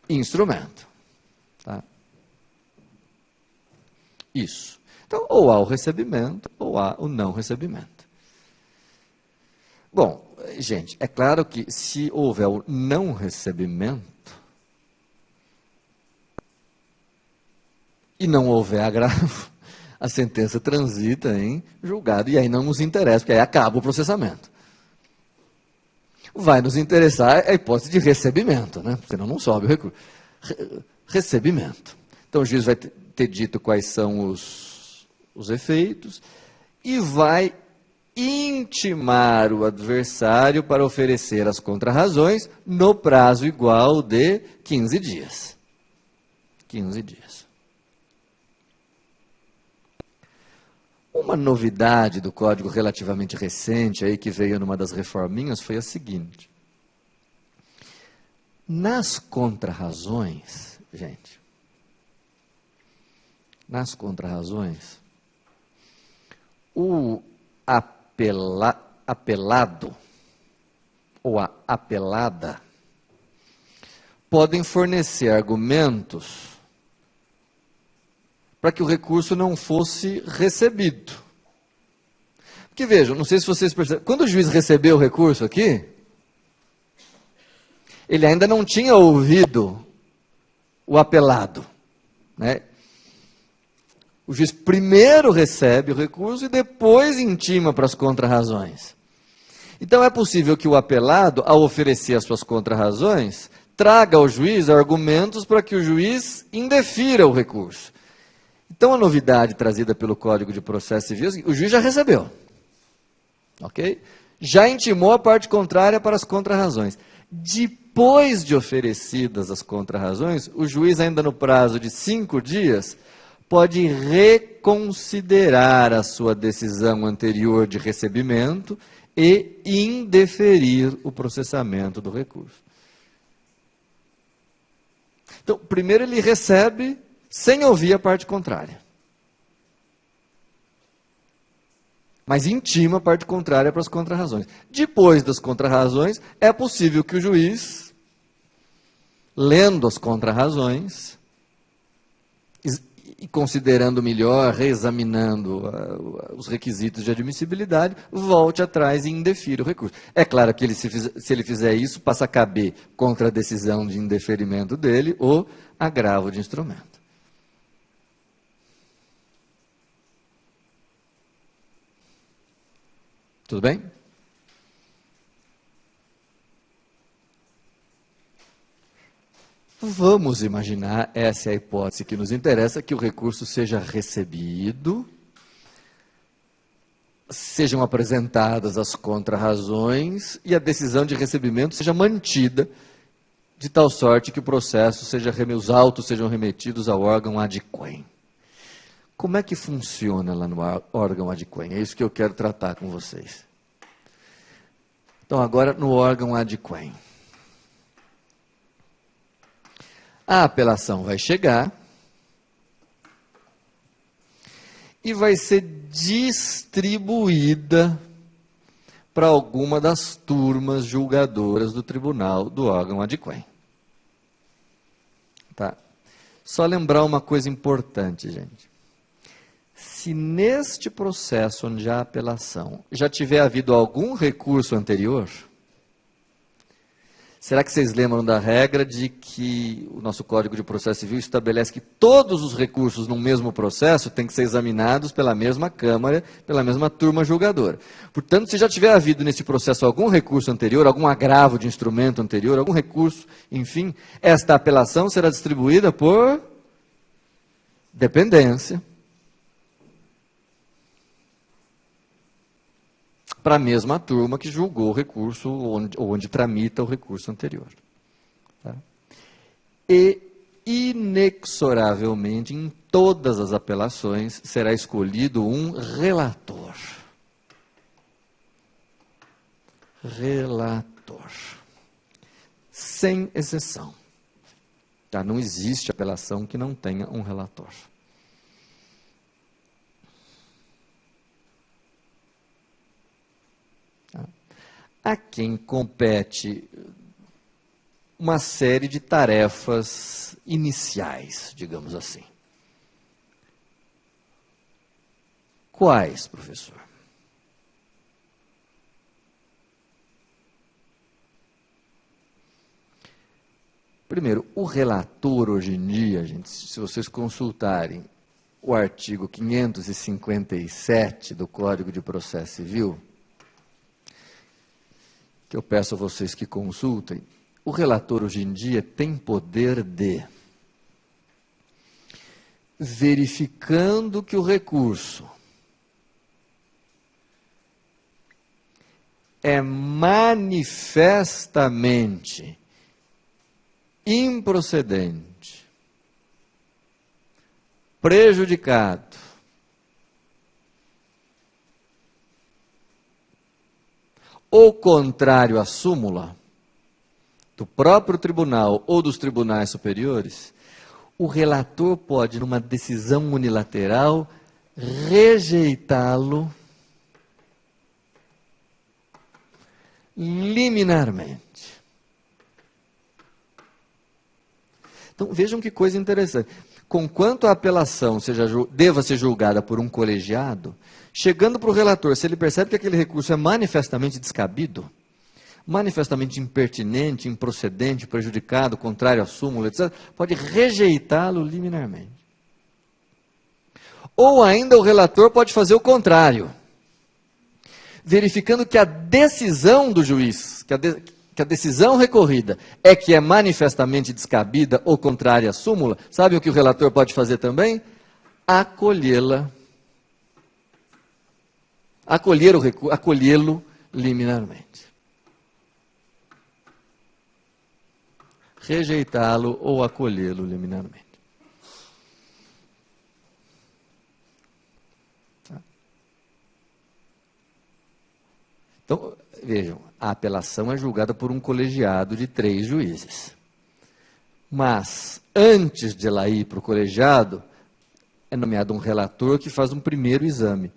instrumento. Tá? Isso. Então, ou há o recebimento, ou há o não recebimento. Bom, gente, é claro que se houver o não recebimento, e não houver agravo, a sentença transita em julgado, e aí não nos interessa, porque aí acaba o processamento. Vai nos interessar a hipótese de recebimento, né? Senão não sobe o recurso. Recebimento. Então o juiz vai ter dito quais são os efeitos e vai intimar o adversário para oferecer as contrarrazões no prazo igual de 15 dias. 15 dias. Uma novidade do Código relativamente recente, aí, que veio numa das reforminhas, foi a seguinte. Nas contrarrazões, gente, nas contrarrazões, o apelado ou a apelada podem fornecer argumentos para que o recurso não fosse recebido. Porque vejam, não sei se vocês percebem, quando o juiz recebeu o recurso aqui, ele ainda não tinha ouvido o apelado, né? O juiz primeiro recebe o recurso e depois intima para as contrarrazões. Então é possível que o apelado, ao oferecer as suas contrarrazões, traga ao juiz argumentos para que o juiz indefira o recurso. Então, a novidade trazida pelo Código de Processo Civil, o juiz já recebeu, ok? Já intimou a parte contrária para as contrarrazões. Depois de oferecidas as contrarrazões, o juiz, ainda no prazo de 5 dias, pode reconsiderar a sua decisão anterior de recebimento e indeferir o processamento do recurso. Então, primeiro ele recebe sem ouvir a parte contrária. Mas intima a parte contrária para as contrarrazões. Depois das contrarrazões, é possível que o juiz, lendo as contrarrazões, e considerando melhor, reexaminando os requisitos de admissibilidade, volte atrás e indefira o recurso. É claro que se ele fizer isso, passa a caber contra a decisão de indeferimento dele o agravo de instrumento. Tudo bem? Vamos imaginar, essa é a hipótese que nos interessa, que o recurso seja recebido, sejam apresentadas as contrarrazões e a decisão de recebimento seja mantida, de tal sorte que o processo seja, os autos sejam remetidos ao órgão ad quem. Como é que funciona lá no órgão ad quem? É isso que eu quero tratar com vocês. Então, agora no órgão ad quem. A apelação vai chegar e vai ser distribuída para alguma das turmas julgadoras do tribunal do órgão ad quem. Tá? Só lembrar uma coisa importante, gente. Se neste processo onde há apelação já tiver havido algum recurso anterior, será que vocês lembram da regra de que o nosso Código de Processo Civil estabelece que todos os recursos no mesmo processo têm que ser examinados pela mesma Câmara, pela mesma turma julgadora? Portanto, se já tiver havido nesse processo algum recurso anterior, algum agravo de instrumento anterior, algum recurso, enfim, esta apelação será distribuída por dependência para a mesma turma que julgou o recurso, onde tramita o recurso anterior. Tá? E, inexoravelmente, em todas as apelações, será escolhido um relator. Relator. Sem exceção. Tá? Não existe apelação que não tenha um relator. A quem compete uma série de tarefas iniciais, digamos assim. Quais, professor? Primeiro, o relator hoje em dia, gente, se vocês consultarem o artigo 557 do Código de Processo Civil, que eu peço a vocês que consultem, o relator hoje em dia tem poder de, verificando que o recurso é manifestamente improcedente, prejudicado, ou contrário à súmula do próprio tribunal ou dos tribunais superiores, o relator pode, numa decisão unilateral, rejeitá-lo liminarmente. Então, vejam que coisa interessante. Conquanto a apelação deva ser julgada por um colegiado, chegando para o relator, se ele percebe que aquele recurso é manifestamente descabido, manifestamente impertinente, improcedente, prejudicado, contrário à súmula, etc., pode rejeitá-lo liminarmente. Ou ainda o relator pode fazer o contrário, verificando que a decisão do juiz, que a decisão recorrida é que é manifestamente descabida ou contrária à súmula, sabe o que o relator pode fazer também? Acolhê-la. Acolhê-lo liminarmente. Rejeitá-lo ou acolhê-lo liminarmente. Então, vejam, a apelação é julgada por um colegiado de 3 juízes. Mas, antes de ela ir para o colegiado, é nomeado um relator que faz um primeiro exame.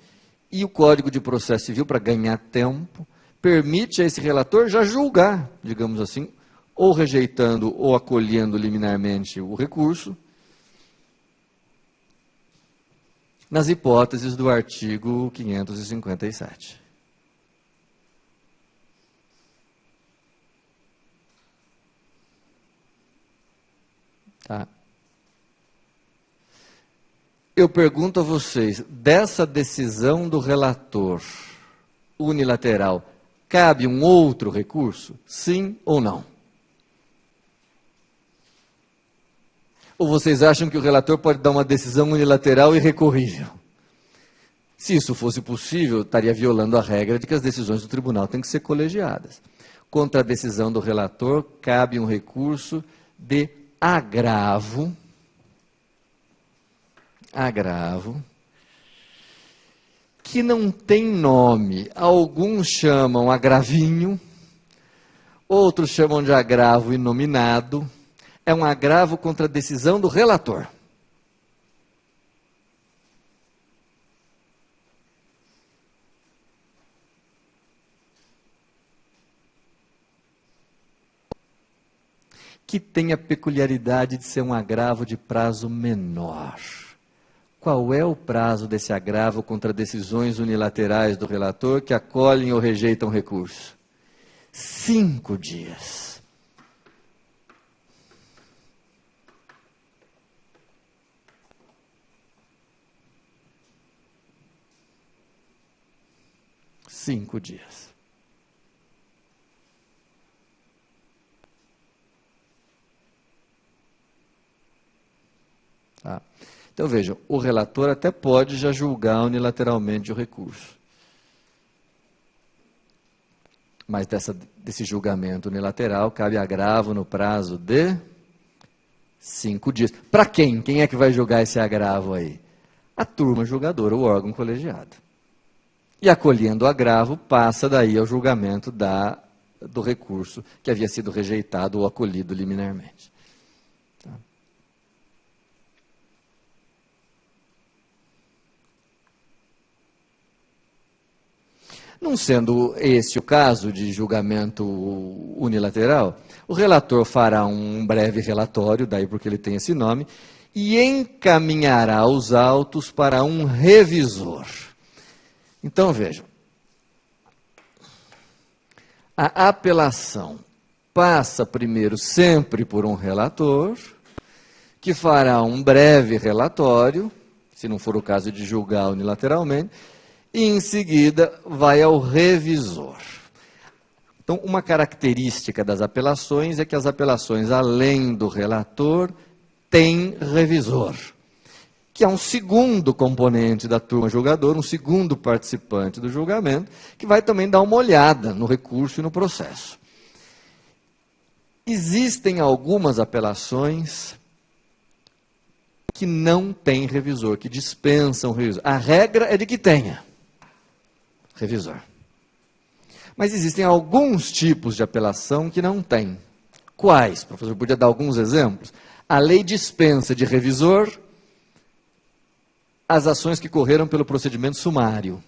E o Código de Processo Civil, para ganhar tempo, permite a esse relator já julgar, digamos assim, ou rejeitando ou acolhendo liminarmente o recurso, nas hipóteses do artigo 557. Tá? Eu pergunto a vocês, dessa decisão do relator unilateral, cabe um outro recurso? Sim ou não? Ou vocês acham que o relator pode dar uma decisão unilateral irrecorrível? Se isso fosse possível, estaria violando a regra de que as decisões do tribunal têm que ser colegiadas. Contra a decisão do relator, cabe um recurso de agravo, que não tem nome. Alguns chamam agravinho, outros chamam de agravo inominado. É um agravo contra a decisão do relator. Que tem a peculiaridade de ser um agravo de prazo menor. Qual é o prazo desse agravo contra decisões unilaterais do relator que acolhem ou rejeitam recurso? 5 dias. Cinco dias. Tá? Então, vejam, o relator até pode já julgar unilateralmente o recurso. Mas desse julgamento unilateral cabe agravo no prazo de 5 dias. Para quem? Quem é que vai julgar esse agravo aí? A turma julgadora, o órgão colegiado. E acolhendo o agravo, passa daí ao julgamento do recurso que havia sido rejeitado ou acolhido liminarmente. Tá? Não sendo esse o caso de julgamento unilateral, o relator fará um breve relatório, daí porque ele tem esse nome, e encaminhará os autos para um revisor. Então, vejam, a apelação passa primeiro sempre por um relator, que fará um breve relatório, se não for o caso de julgar unilateralmente, e em seguida vai ao revisor. Então, uma característica das apelações é que as apelações, além do relator, têm revisor, que é um segundo componente da turma julgadora, um segundo participante do julgamento, que vai também dar uma olhada no recurso e no processo. Existem algumas apelações que não têm revisor, que dispensam revisor. A regra é de que tenha revisor. Mas existem alguns tipos de apelação que não têm. Quais? Professor, podia dar alguns exemplos? A lei dispensa de revisor as ações que correram pelo procedimento sumário.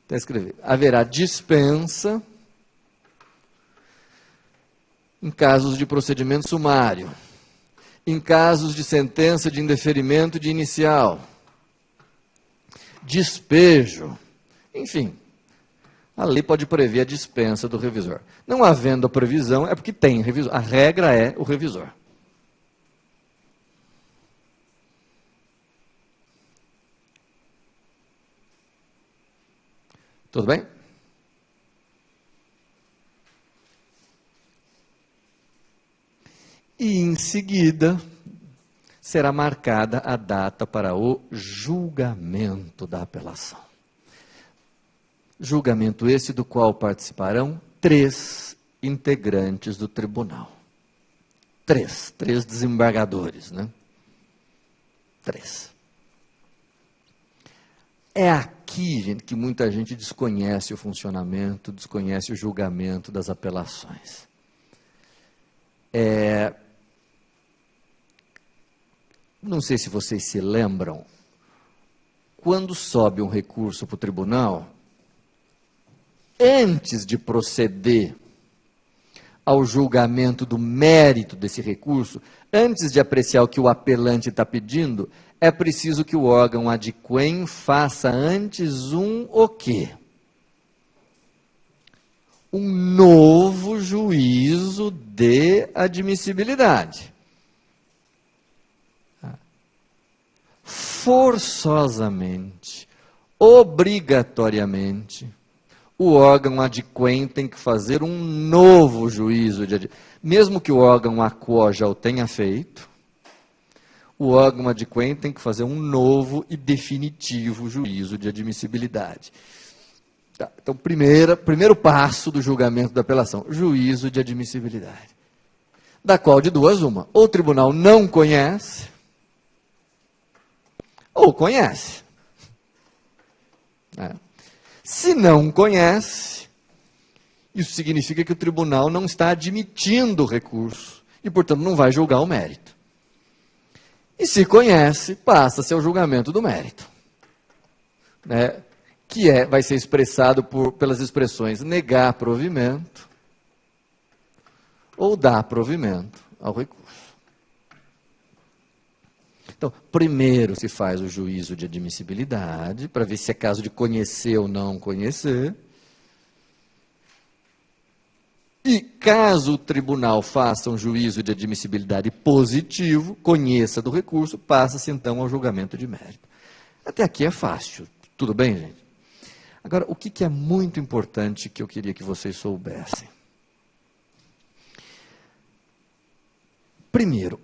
Está escrevendo. Haverá dispensa em casos de procedimento sumário, em casos de sentença de indeferimento de inicial, despejo, enfim. A lei pode prever a dispensa do revisor. Não havendo a previsão, é porque tem revisor. A regra é o revisor. Tudo bem? E em seguida será marcada a data para o julgamento da apelação. Julgamento esse do qual participarão 3 integrantes do tribunal. 3 desembargadores, né? 3. É aqui, gente, que muita gente desconhece o funcionamento, desconhece o julgamento das apelações. Não sei se vocês se lembram, quando sobe um recurso para o tribunal, antes de proceder ao julgamento do mérito desse recurso, antes de apreciar o que o apelante está pedindo, é preciso que o órgão adquém faça antes o quê? Um novo juízo de admissibilidade. Forçosamente, obrigatoriamente, o órgão adquém tem que fazer um novo juízo de admissibilidade. Mesmo que o órgão aquo já o tenha feito, o órgão adquém tem que fazer um novo e definitivo juízo de admissibilidade. Tá, então, primeiro passo do julgamento da apelação, juízo de admissibilidade. Da qual de duas uma, ou o tribunal não conhece, ou conhece. Se não conhece, isso significa que o tribunal não está admitindo o recurso e, portanto, não vai julgar o mérito. E se conhece, passa-se ao julgamento do mérito, que vai ser expressado pelas expressões negar provimento ou dar provimento ao recurso. Então, primeiro se faz o juízo de admissibilidade, para ver se é caso de conhecer ou não conhecer. E caso o tribunal faça um juízo de admissibilidade positivo, conheça do recurso, passa-se então ao julgamento de mérito. Até aqui é fácil, tudo bem, gente? Agora, o que é muito importante que eu queria que vocês soubessem? Primeiro,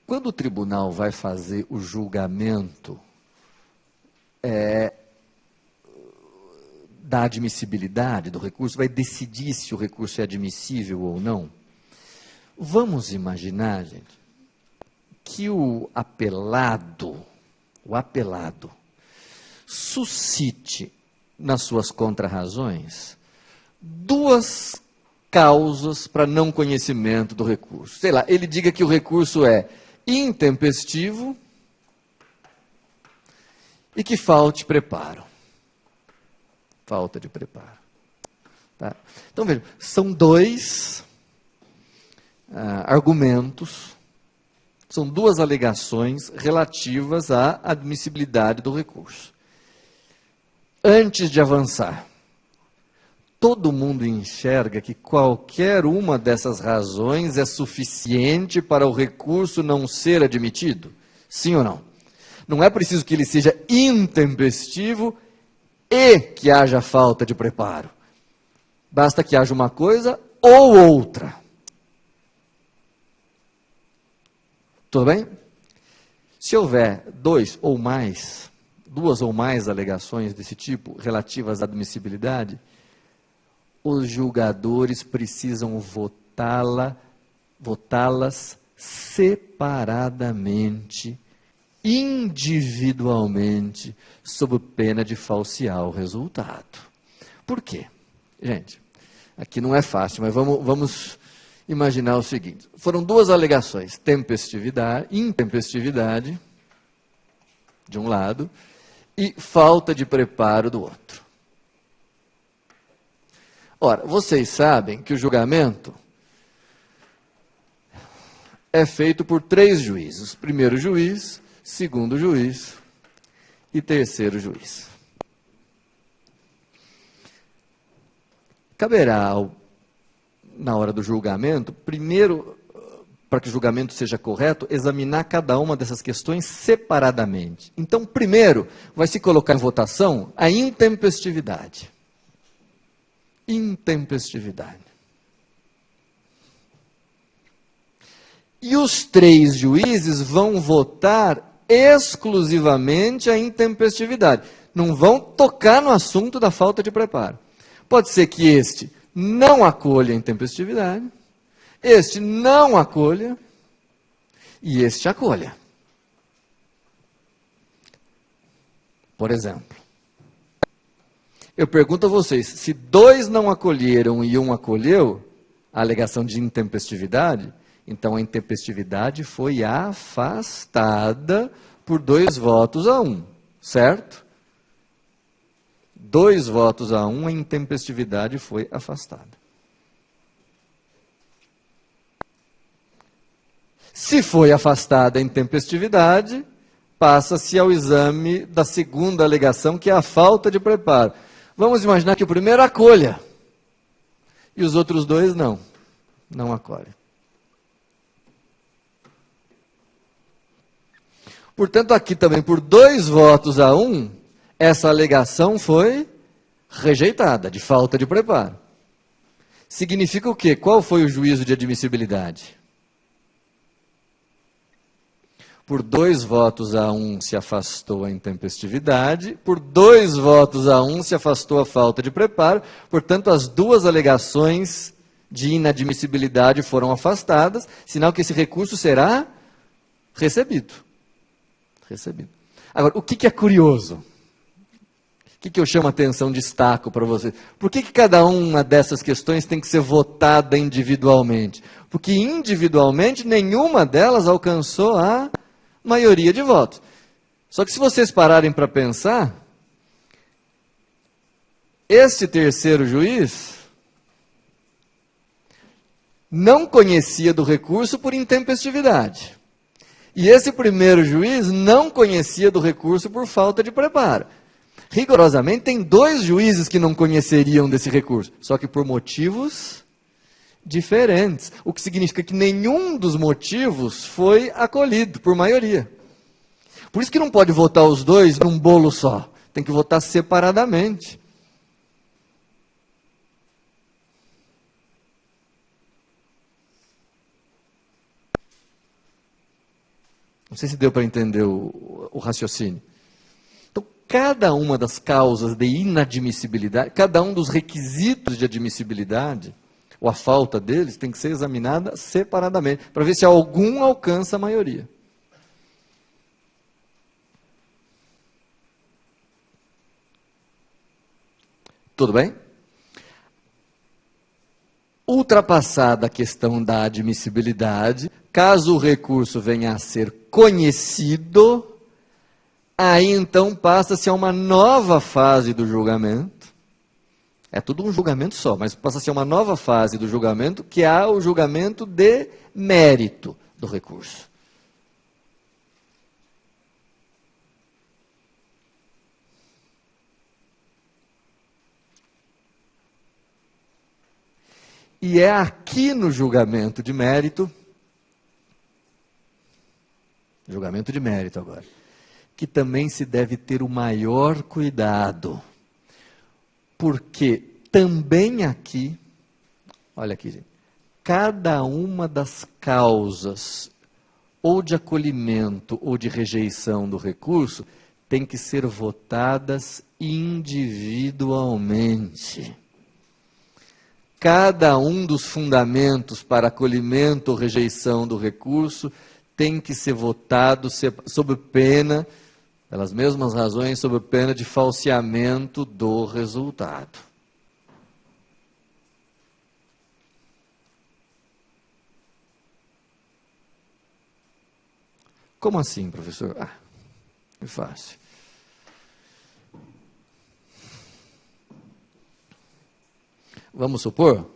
quando o tribunal vai fazer o julgamento da admissibilidade do recurso, vai decidir se o recurso é admissível ou não, vamos imaginar, gente, que o apelado suscite nas suas contrarrazões duas causas para não conhecimento do recurso. Sei lá, ele diga que o recurso é intempestivo e que falte preparo. Falta de preparo. Tá? Então, veja, são dois argumentos, são duas alegações relativas à admissibilidade do recurso. Antes de avançar, todo mundo enxerga que qualquer uma dessas razões é suficiente para o recurso não ser admitido? Sim ou não? Não é preciso que ele seja intempestivo e que haja falta de preparo. Basta que haja uma coisa ou outra. Tudo bem? Se houver duas ou mais alegações desse tipo relativas à admissibilidade, os julgadores precisam votá-las separadamente, individualmente, sob pena de falsear o resultado. Por quê? Gente, aqui não é fácil, mas vamos imaginar o seguinte. Foram duas alegações, intempestividade, de um lado, e falta de preparo do outro. Ora, vocês sabem que o julgamento é feito por 3 juízes. Primeiro juiz, segundo juiz e terceiro juiz. Caberá, na hora do julgamento, primeiro, para que o julgamento seja correto, examinar cada uma dessas questões separadamente. Então, primeiro, vai se colocar em votação a intempestividade. Intempestividade. E os 3 juízes vão votar exclusivamente a intempestividade. Não vão tocar no assunto da falta de preparo. Pode ser que este não acolha a intempestividade, este não acolha e este acolha. Por exemplo, Eu pergunto a vocês, se 2 não acolheram e 1 acolheu, a alegação de intempestividade, então a intempestividade foi afastada por 2 votos a 1, certo? 2 votos a 1, a intempestividade foi afastada. Se foi afastada a intempestividade, passa-se ao exame da segunda alegação, que é a falta de preparo. Vamos imaginar que o primeiro acolha, e os outros 2 não acolhem. Portanto, aqui também, por 2 votos a 1, essa alegação foi rejeitada, de falta de preparo. Significa o quê? Qual foi o juízo de admissibilidade? Por 2 votos a 1 se afastou a intempestividade, por 2 votos a 1 se afastou a falta de preparo, portanto, as 2 alegações de inadmissibilidade foram afastadas, sinal que esse recurso será recebido. Agora, o que é curioso? O que eu chamo a atenção, destaco para vocês? Por que cada uma dessas questões tem que ser votada individualmente? Porque individualmente nenhuma delas alcançou a maioria de votos. Só que se vocês pararem para pensar, esse terceiro juiz não conhecia do recurso por intempestividade. E esse primeiro juiz não conhecia do recurso por falta de preparo. Rigorosamente, tem 2 juízes que não conheceriam desse recurso, só que por motivos diferentes. O que significa que nenhum dos motivos foi acolhido por maioria. Por isso que não pode votar os 2 num bolo só. Tem que votar separadamente. Não sei se deu para entender o raciocínio. Então, cada uma das causas de inadmissibilidade, cada um dos requisitos de admissibilidade, ou a falta deles, tem que ser examinada separadamente, para ver se algum alcança a maioria. Tudo bem? Ultrapassada a questão da admissibilidade, caso o recurso venha a ser conhecido, aí então passa-se a uma nova fase do julgamento. É tudo um julgamento só, mas passa-se a uma nova fase do julgamento, que é o julgamento de mérito do recurso. E é aqui no julgamento de mérito agora, que também se deve ter o maior cuidado. Porque também aqui, olha aqui, gente, cada uma das causas, ou de acolhimento ou de rejeição do recurso, tem que ser votadas individualmente. Cada um dos fundamentos para acolhimento ou rejeição do recurso tem que ser votado sob pena, pelas mesmas razões, sob pena de falseamento do resultado. Como assim, professor? É fácil. Vamos supor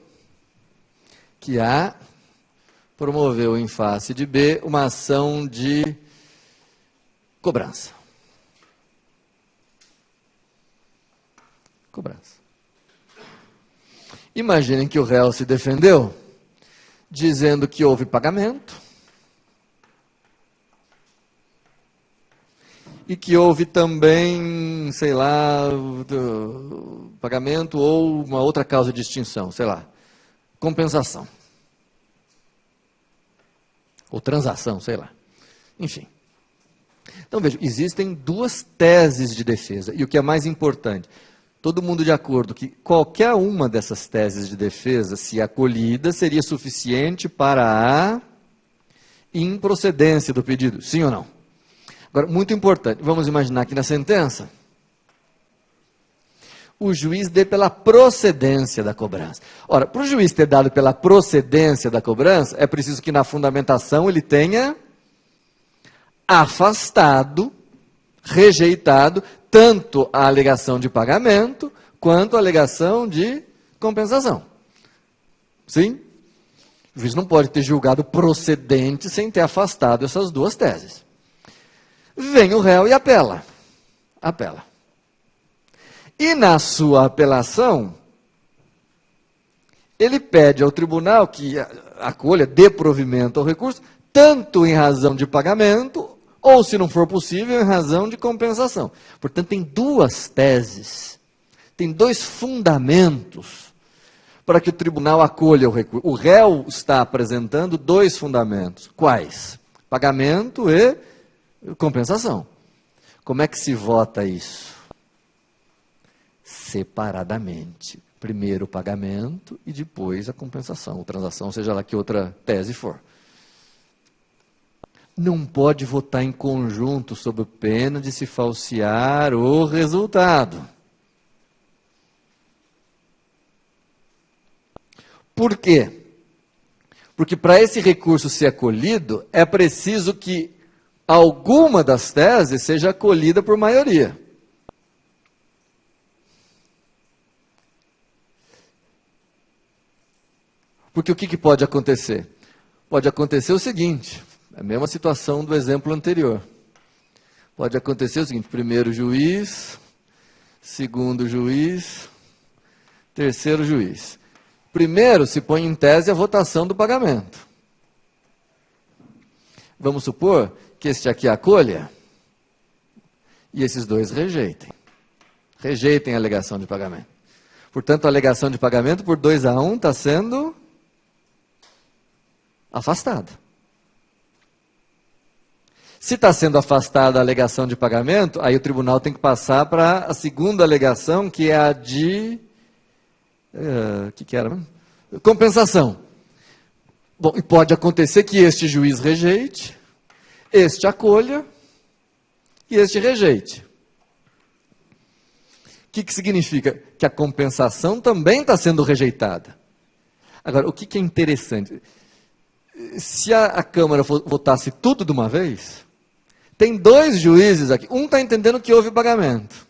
que A promoveu em face de B uma ação de cobrança. Imaginem que o réu se defendeu dizendo que houve pagamento e que houve também, sei lá, pagamento ou uma outra causa de extinção, sei lá, compensação. Ou transação, sei lá. Enfim. Então, veja, existem 2 teses de defesa. E o que é mais importante, todo mundo de acordo que qualquer uma dessas teses de defesa, se acolhida, seria suficiente para a improcedência do pedido. Sim ou não? Agora, muito importante, vamos imaginar que na sentença, o juiz dê pela procedência da cobrança. Ora, para o juiz ter dado pela procedência da cobrança, é preciso que na fundamentação ele tenha afastado, rejeitado, tanto a alegação de pagamento, quanto a alegação de compensação. Sim? O juiz não pode ter julgado procedente sem ter afastado essas duas teses. Vem o réu e apela. Apela. E na sua apelação, ele pede ao tribunal que acolha, dê provimento ao recurso, tanto em razão de pagamento, ou, se não for possível, em razão de compensação. Portanto, tem duas teses, tem dois fundamentos para que o tribunal acolha o recurso. O réu está apresentando dois fundamentos. Quais? Pagamento e compensação. Como é que se vota isso? Separadamente. Primeiro o pagamento e depois a compensação, ou transação, seja lá que outra tese for. Não pode votar em conjunto sob pena de se falsear o resultado. Por quê? Porque para esse recurso ser acolhido, é preciso que alguma das teses seja acolhida por maioria. Porque o que pode acontecer? Pode acontecer o seguinte, a mesma situação do exemplo anterior. Pode acontecer o seguinte, primeiro juiz, segundo juiz, terceiro juiz. Primeiro se põe em tese a votação do pagamento. Vamos supor que este aqui acolha e esses dois rejeitem. Rejeitem a alegação de pagamento. Portanto, a alegação de pagamento por 2-1 está sendo afastada. Se está sendo afastada a alegação de pagamento, aí o tribunal tem que passar para a segunda alegação, que é a de... que era mesmo? Compensação. Bom, e pode acontecer que este juiz rejeite, este acolha e este rejeite. O que significa? Que a compensação também está sendo rejeitada. Agora, o que é interessante? Se a Câmara votasse tudo de uma vez, tem dois juízes aqui. Um está entendendo que houve pagamento.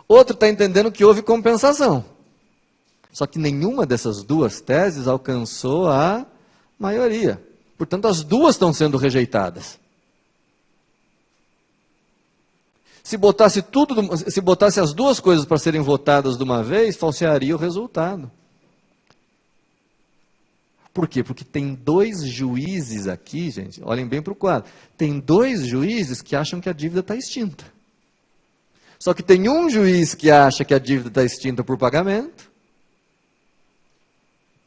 Outro está entendendo que houve compensação. Só que nenhuma dessas duas teses alcançou a maioria. Portanto, as duas estão sendo rejeitadas. Se botasse as duas coisas para serem votadas de uma vez, falsearia o resultado. Por quê? Porque tem dois juízes aqui, gente, olhem bem para o quadro. Tem dois juízes que acham que a dívida está extinta. Só que tem um juiz que acha que a dívida está extinta por pagamento,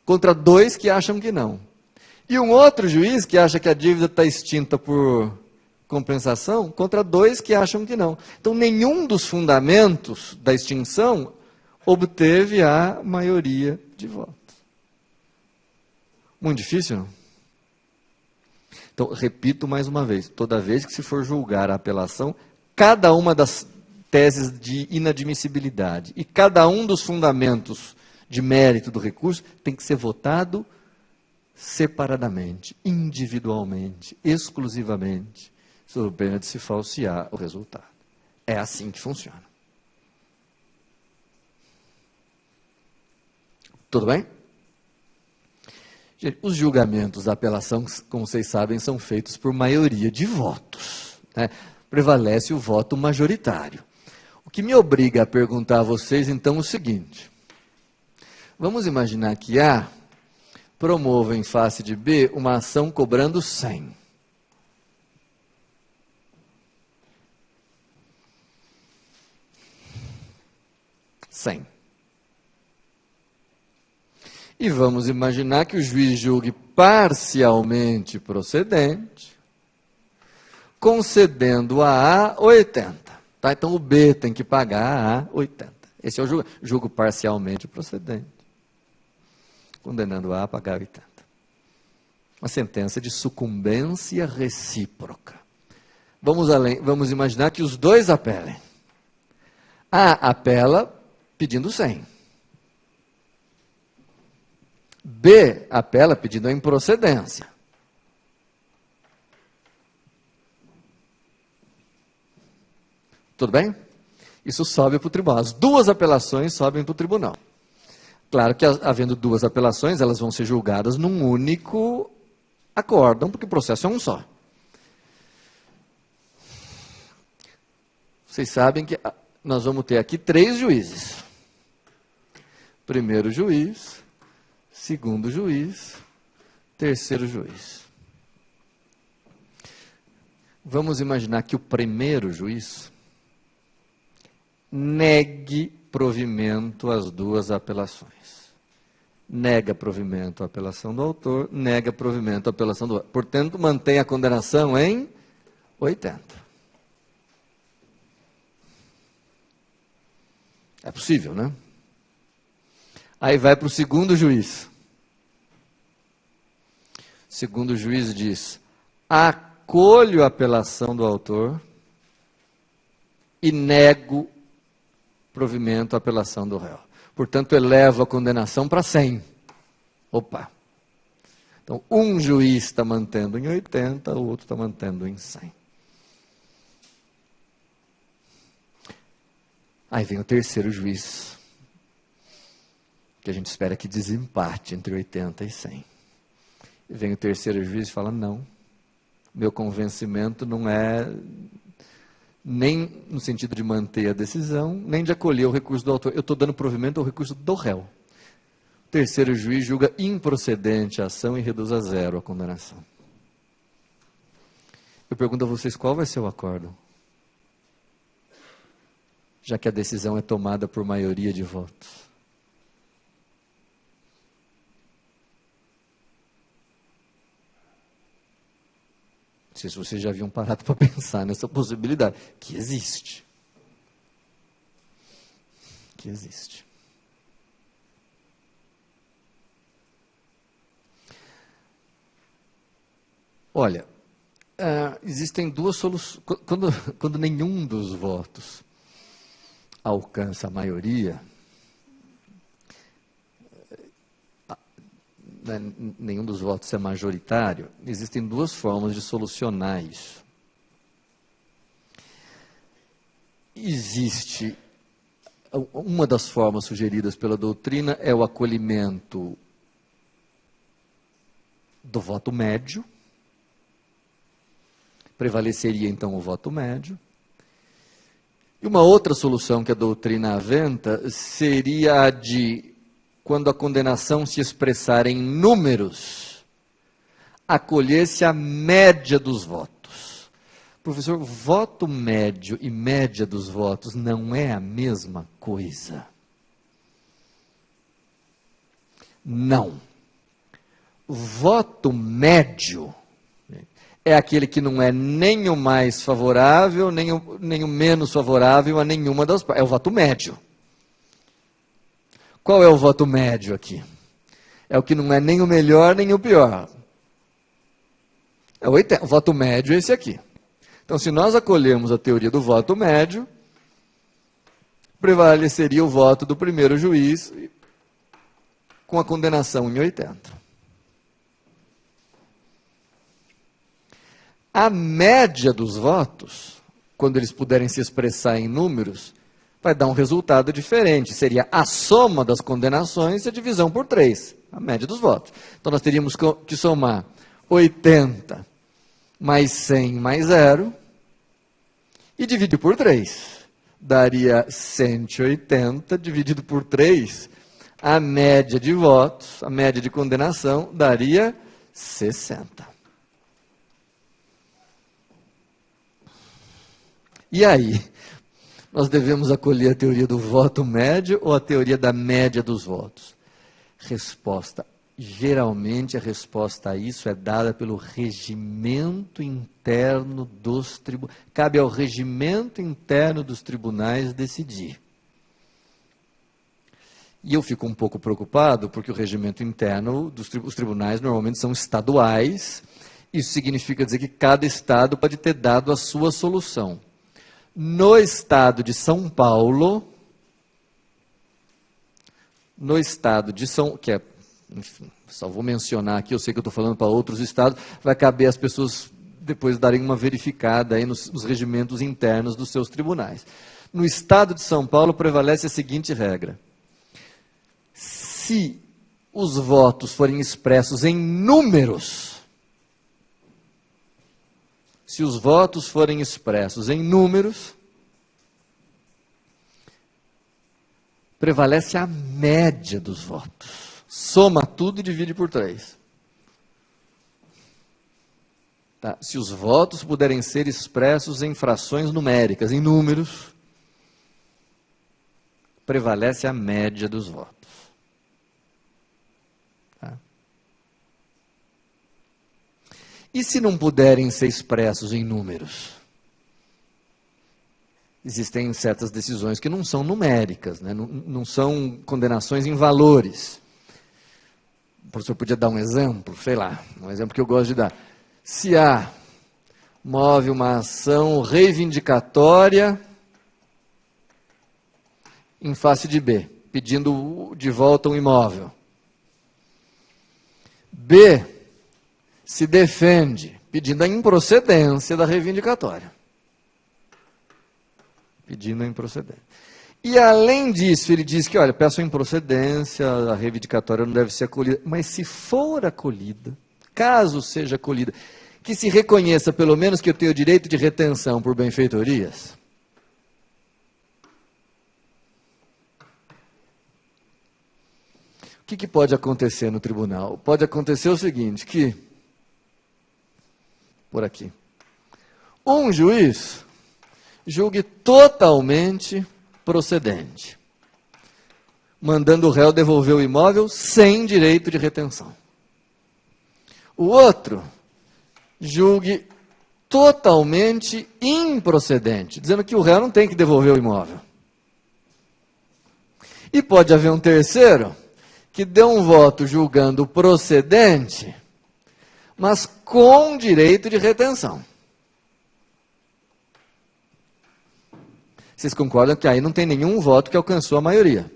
contra dois que acham que não. E um outro juiz que acha que a dívida está extinta por compensação, contra dois que acham que não. Então, nenhum dos fundamentos da extinção obteve a maioria de votos. Muito difícil, não? Então, repito mais uma vez, toda vez que se for julgar a apelação, cada uma das teses de inadmissibilidade e cada um dos fundamentos de mérito do recurso tem que ser votado separadamente, individualmente, exclusivamente, sob pena de se falsear o resultado. É assim que funciona. Tudo bem? Gente, os julgamentos da apelação, como vocês sabem, são feitos por maioria de votos, né? Prevalece o voto majoritário. O que me obriga a perguntar a vocês, então, o seguinte. Vamos imaginar que A promova em face de B uma ação cobrando 100. E vamos imaginar que o juiz julgue parcialmente procedente, concedendo a A 80. Tá? Então o B tem que pagar a A 80. Esse é o julgo parcialmente procedente, condenando a pagar 80. Uma sentença de sucumbência recíproca. Vamos imaginar que os dois apelem. A apela pedindo 100. B apela pedindo a improcedência. Tudo bem? Isso sobe para o tribunal. As duas apelações sobem para o tribunal. Claro que, havendo duas apelações, elas vão ser julgadas num único acórdão, porque o processo é um só. Vocês sabem que nós vamos ter aqui 3 juízes. Primeiro juiz, segundo juiz, terceiro juiz. Vamos imaginar que o primeiro juiz negue provimento às duas apelações. Nega provimento à apelação do autor, nega provimento à apelação do autor. Portanto, mantém a condenação em 80. É possível, né? Aí vai para o segundo juiz. O segundo juiz diz: acolho a apelação do autor e nego provimento à apelação do réu. Portanto, elevo a condenação para 100. Opa! Então, um juiz está mantendo em 80, o outro está mantendo em 100. Aí vem o terceiro juiz, que a gente espera que desempate entre 80 e 100. E vem o terceiro juiz e fala: não, meu convencimento não é nem no sentido de manter a decisão, nem de acolher o recurso do autor. Eu estou dando provimento ao recurso do réu. O terceiro juiz julga improcedente a ação e reduz a 0 a condenação. Eu pergunto a vocês, qual vai ser o acórdão? Já que a decisão é tomada por maioria de votos. Não sei se vocês já haviam parado para pensar nessa possibilidade, que existe. Que existe. Olha, existem duas soluções. Quando nenhum dos votos alcança a maioria, nenhum dos votos é majoritário, existem duas formas de solucionar isso. Existe, uma das formas sugeridas pela doutrina é o acolhimento do voto médio. Prevaleceria então o voto médio. E uma outra solução que a doutrina aventa seria a de, quando a condenação se expressar em números, acolher-se a média dos votos. Professor, voto médio e média dos votos não é a mesma coisa. Não. Voto médio é aquele que não é nem o mais favorável, nem o menos favorável a nenhuma das partes. É o voto médio. Qual é o voto médio aqui? É o que não é nem o melhor, nem o pior. É o 80. O voto médio é esse aqui. Então, se nós acolhermos a teoria do voto médio, prevaleceria o voto do primeiro juiz com a condenação em 80. A média dos votos, quando eles puderem se expressar em números, vai dar um resultado diferente. Seria a soma das condenações e a divisão por 3, a média dos votos. Então, nós teríamos que somar 80 mais 100 mais 0 e dividir por 3. Daria 180 dividido por 3. A média de votos, a média de condenação, daria 60. E aí, nós devemos acolher a teoria do voto médio ou a teoria da média dos votos? Resposta: geralmente a resposta a isso é dada pelo regimento interno dos tribunais. Cabe ao regimento interno dos tribunais decidir. E eu fico um pouco preocupado, porque o regimento interno os tribunais normalmente são estaduais. Isso significa dizer que cada estado pode ter dado a sua solução. No estado de São Paulo, no estado de São... que é, enfim, só vou mencionar aqui, eu sei que eu estou falando para outros estados, vai caber às pessoas depois darem uma verificada aí nos regimentos internos dos seus tribunais. No estado de São Paulo prevalece a seguinte regra: se os votos forem expressos em números, se os votos forem expressos em números, prevalece a média dos votos. Soma tudo e divide por 3. Tá? Se os votos puderem ser expressos em frações numéricas, em números, prevalece a média dos votos. Tá? E se não puderem ser expressos em números? Existem certas decisões que não são numéricas, né? Não são condenações em valores. O professor podia dar um exemplo, sei lá, um exemplo que eu gosto de dar. Se A move uma ação reivindicatória em face de B, pedindo de volta um imóvel. B se defende, pedindo a improcedência da reivindicatória. Pedindo a improcedência. E, além disso, ele diz que, olha, peço a improcedência, a reivindicatória não deve ser acolhida. Mas se for acolhida, caso seja acolhida, que se reconheça, pelo menos, que eu tenho direito de retenção por benfeitorias. O que pode acontecer no tribunal? Pode acontecer o seguinte, que, por aqui, um juiz julgue totalmente procedente, mandando o réu devolver o imóvel sem direito de retenção. O outro julgue totalmente improcedente, dizendo que o réu não tem que devolver o imóvel. E pode haver um terceiro que dê um voto julgando procedente, mas com direito de retenção. Vocês concordam que aí não tem nenhum voto que alcançou a maioria.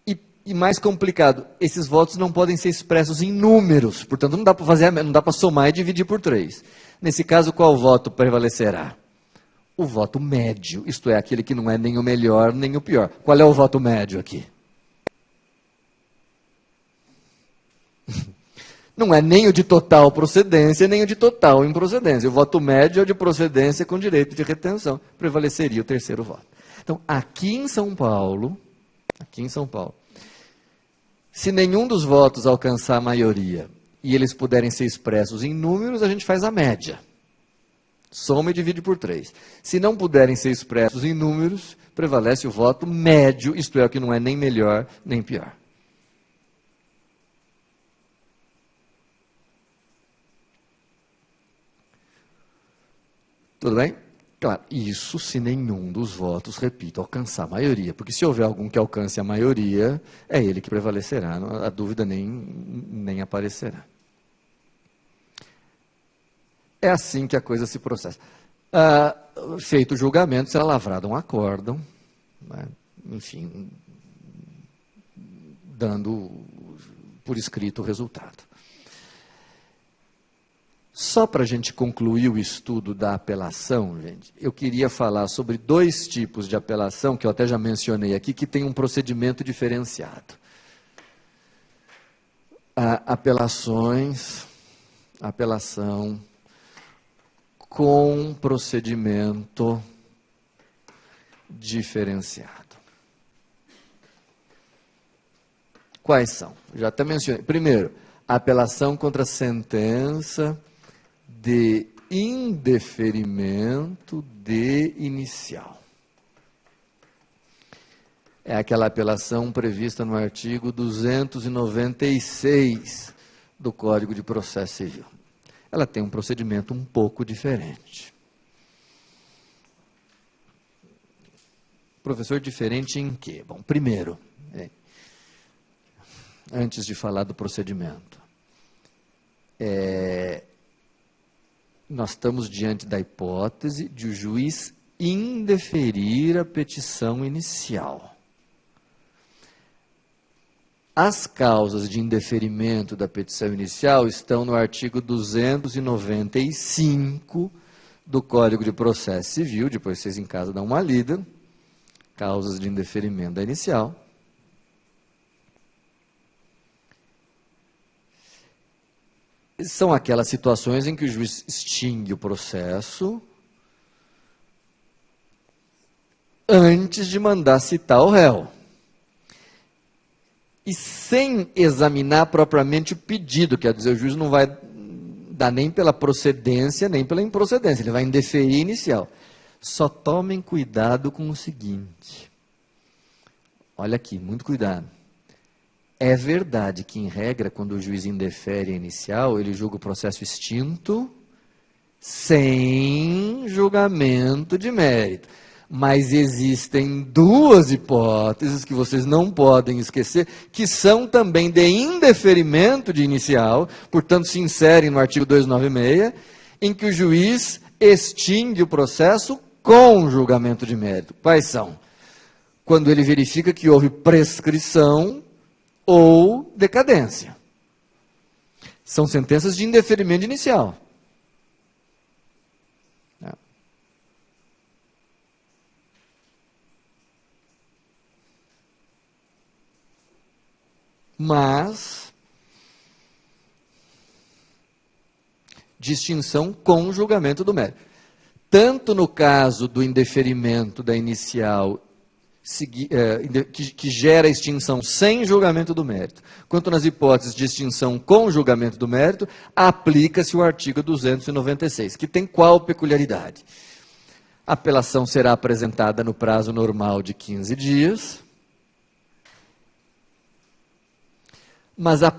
E mais complicado, esses votos não podem ser expressos em números, portanto não dá para somar e dividir por 3. Nesse caso, qual voto prevalecerá? O voto médio, isto é, aquele que não é nem o melhor nem o pior. Qual é o voto médio aqui? Não é nem o de total procedência, nem o de total improcedência. O voto médio é o de procedência com direito de retenção. Prevaleceria o terceiro voto. Então, aqui em São Paulo, se nenhum dos votos alcançar a maioria e eles puderem ser expressos em números, a gente faz a média. Soma e divide por 3. Se não puderem ser expressos em números, prevalece o voto médio, isto é, o que não é nem melhor nem pior. Tudo bem? Claro, isso se nenhum dos votos, repito, alcançar a maioria. Porque se houver algum que alcance a maioria, é ele que prevalecerá, a dúvida nem aparecerá. É assim que a coisa se processa. Feito o julgamento, será lavrado um acórdão, né? Enfim, dando por escrito o resultado. Só para a gente concluir o estudo da apelação, gente, eu queria falar sobre 2 tipos de apelação, que eu até já mencionei aqui, que tem um procedimento diferenciado. Apelação com procedimento diferenciado. Quais são? Já até mencionei. Primeiro, a apelação contra a sentença de indeferimento de inicial. É aquela apelação prevista no artigo 296 do Código de Processo Civil. Ela tem um procedimento um pouco diferente. Professor, diferente em quê? Bom, primeiro, antes de falar do procedimento, nós estamos diante da hipótese de o juiz indeferir a petição inicial. As causas de indeferimento da petição inicial estão no artigo 295 do Código de Processo Civil, depois vocês em casa dão uma lida, causas de indeferimento da inicial. São aquelas situações em que o juiz extingue o processo antes de mandar citar o réu. E sem examinar propriamente o pedido, quer dizer, o juiz não vai dar nem pela procedência, nem pela improcedência, ele vai indeferir inicial. Só tomem cuidado com o seguinte, olha aqui, muito cuidado. É verdade que, em regra, quando o juiz indefere a inicial, ele julga o processo extinto sem julgamento de mérito. Mas existem duas hipóteses que vocês não podem esquecer, que são também de indeferimento de inicial, portanto se inserem no artigo 296, em que o juiz extingue o processo com julgamento de mérito. Quais são? Quando ele verifica que houve prescrição ou decadência. São sentenças de indeferimento inicial. Mas, distinção com julgamento do mérito. Tanto no caso do indeferimento da inicial, que gera extinção sem julgamento do mérito, quanto nas hipóteses de extinção com julgamento do mérito, aplica-se o artigo 296, que tem qual peculiaridade? A apelação será apresentada no prazo normal de 15 dias, mas a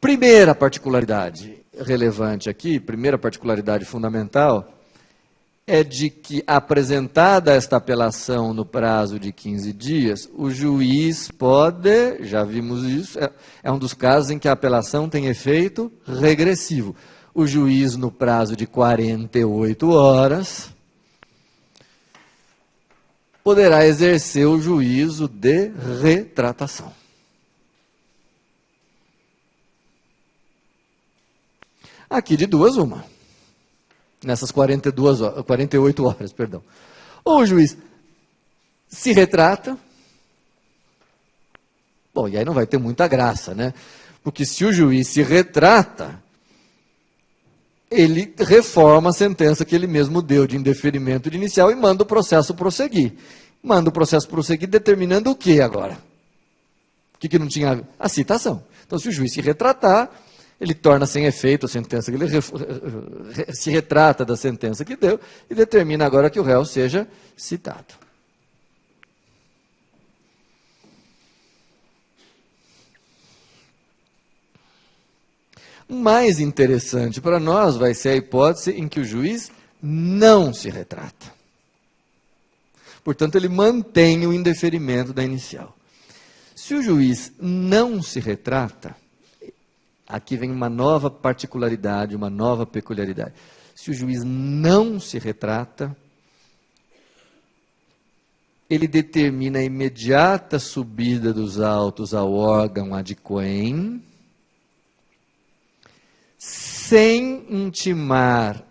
primeira particularidade relevante aqui, primeira particularidade fundamental, é de que, apresentada esta apelação no prazo de 15 dias, o juiz pode, já vimos isso, é um dos casos em que a apelação tem efeito regressivo. O juiz, no prazo de 48 horas, poderá exercer o juízo de retratação. Aqui de duas, uma. Nessas 48 horas, perdão. Ou o juiz se retrata, bom, e aí não vai ter muita graça, né? Porque se o juiz se retrata, ele reforma a sentença que ele mesmo deu de indeferimento de inicial e manda o processo prosseguir. Manda o processo prosseguir determinando o que agora? O que não tinha? A citação. Então, se o juiz se retratar, ele torna sem efeito a sentença, que ele se retrata da sentença que deu e determina agora que o réu seja citado. Mais interessante para nós vai ser a hipótese em que o juiz não se retrata. Portanto, ele mantém o indeferimento da inicial. Se o juiz não se retrata, aqui vem uma nova particularidade, uma nova peculiaridade. Se o juiz não se retrata, ele determina a imediata subida dos autos ao órgão adquém, sem intimar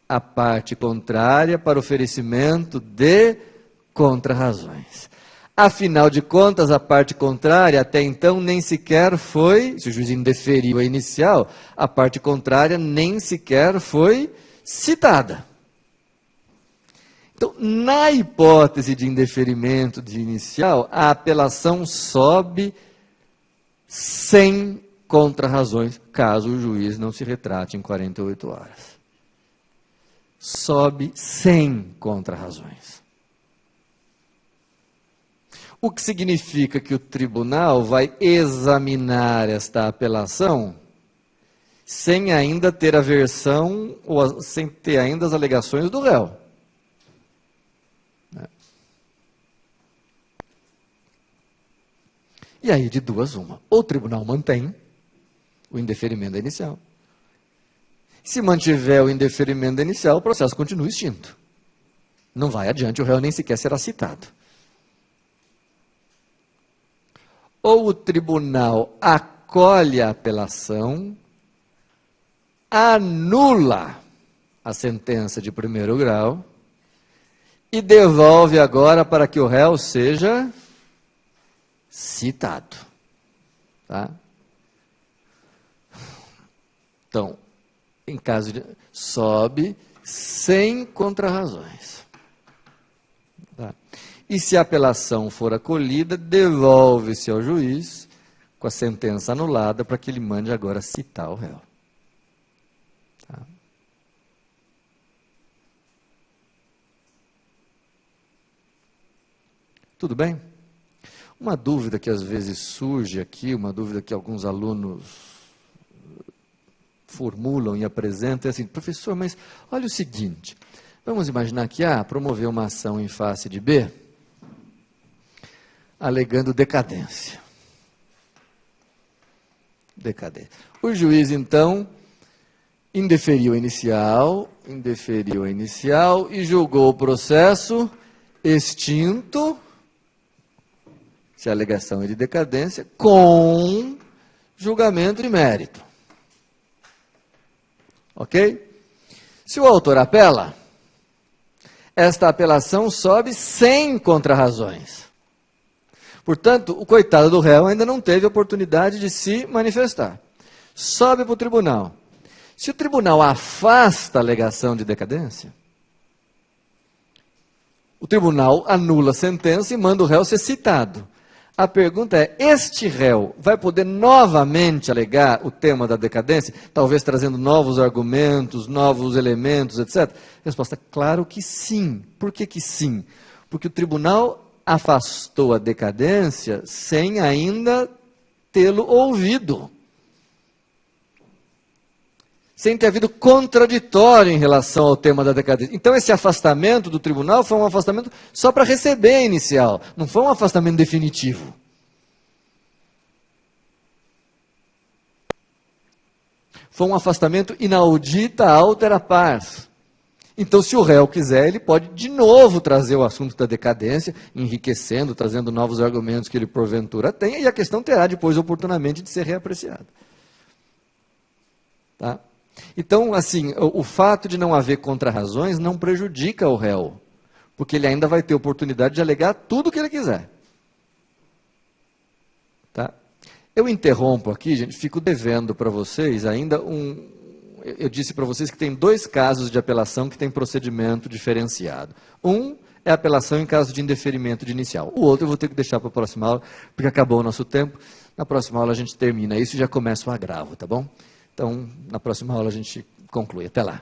a parte contrária para oferecimento de contrarrazões. Afinal de contas, a parte contrária, até então, nem sequer foi, se o juiz indeferiu a inicial, a parte contrária nem sequer foi citada. Então, na hipótese de indeferimento de inicial, a apelação sobe sem contrarrazões, caso o juiz não se retrate em 48 horas. Sobe sem contrarrazões. O que significa que o tribunal vai examinar esta apelação sem ainda ter a versão, ou sem ter ainda as alegações do réu. E aí, de duas, uma. Ou o tribunal mantém o indeferimento da inicial. Se mantiver o indeferimento da inicial, o processo continua extinto. Não vai adiante, o réu nem sequer será citado. ou o tribunal acolhe a apelação, anula a sentença de primeiro grau e devolve agora para que o réu seja citado. Tá? Então, em caso de... sobe sem contrarrazões. Tá? E se a apelação for acolhida, devolve-se ao juiz com a sentença anulada para que ele mande agora citar o réu. Tá? Tudo bem? Uma dúvida que às vezes surge aqui, uma dúvida que alguns alunos formulam e apresentam, é assim, professor, mas olha o seguinte, vamos imaginar que A promoveu uma ação em face de B, alegando decadência. O juiz, então, indeferiu a inicial e julgou o processo extinto, se a alegação é de decadência, com julgamento de mérito. Ok? Se o autor apela, esta apelação sobe sem contrarrazões. Portanto, o coitado do réu ainda não teve oportunidade de se manifestar. Sobe para o tribunal. Se o tribunal afasta a alegação de decadência, o tribunal anula a sentença e manda o réu ser citado. A pergunta é, este réu vai poder novamente alegar o tema da decadência, talvez trazendo novos argumentos, novos elementos, etc? Resposta, claro que sim. Por que sim? Porque o tribunal afastou a decadência sem ainda tê-lo ouvido. Sem ter havido contraditório em relação ao tema da decadência. Então, esse afastamento do tribunal foi um afastamento só para receber a inicial, não foi um afastamento definitivo. Foi um afastamento inaudita altera pars. Então, se o réu quiser, ele pode de novo trazer o assunto da decadência, enriquecendo, trazendo novos argumentos que ele porventura tenha, e a questão terá depois oportunamente de ser reapreciada. Tá? Então, assim, o fato de não haver contrarrazões não prejudica o réu, porque ele ainda vai ter oportunidade de alegar tudo o que ele quiser. Tá? Eu interrompo aqui, gente, fico devendo para vocês ainda eu disse para vocês que tem 2 casos de apelação que tem procedimento diferenciado. Um é a apelação em caso de indeferimento de inicial. O outro eu vou ter que deixar para a próxima aula, porque acabou o nosso tempo. Na próxima aula a gente termina isso e já começa o agravo, tá bom? Então, na próxima aula a gente conclui. Até lá.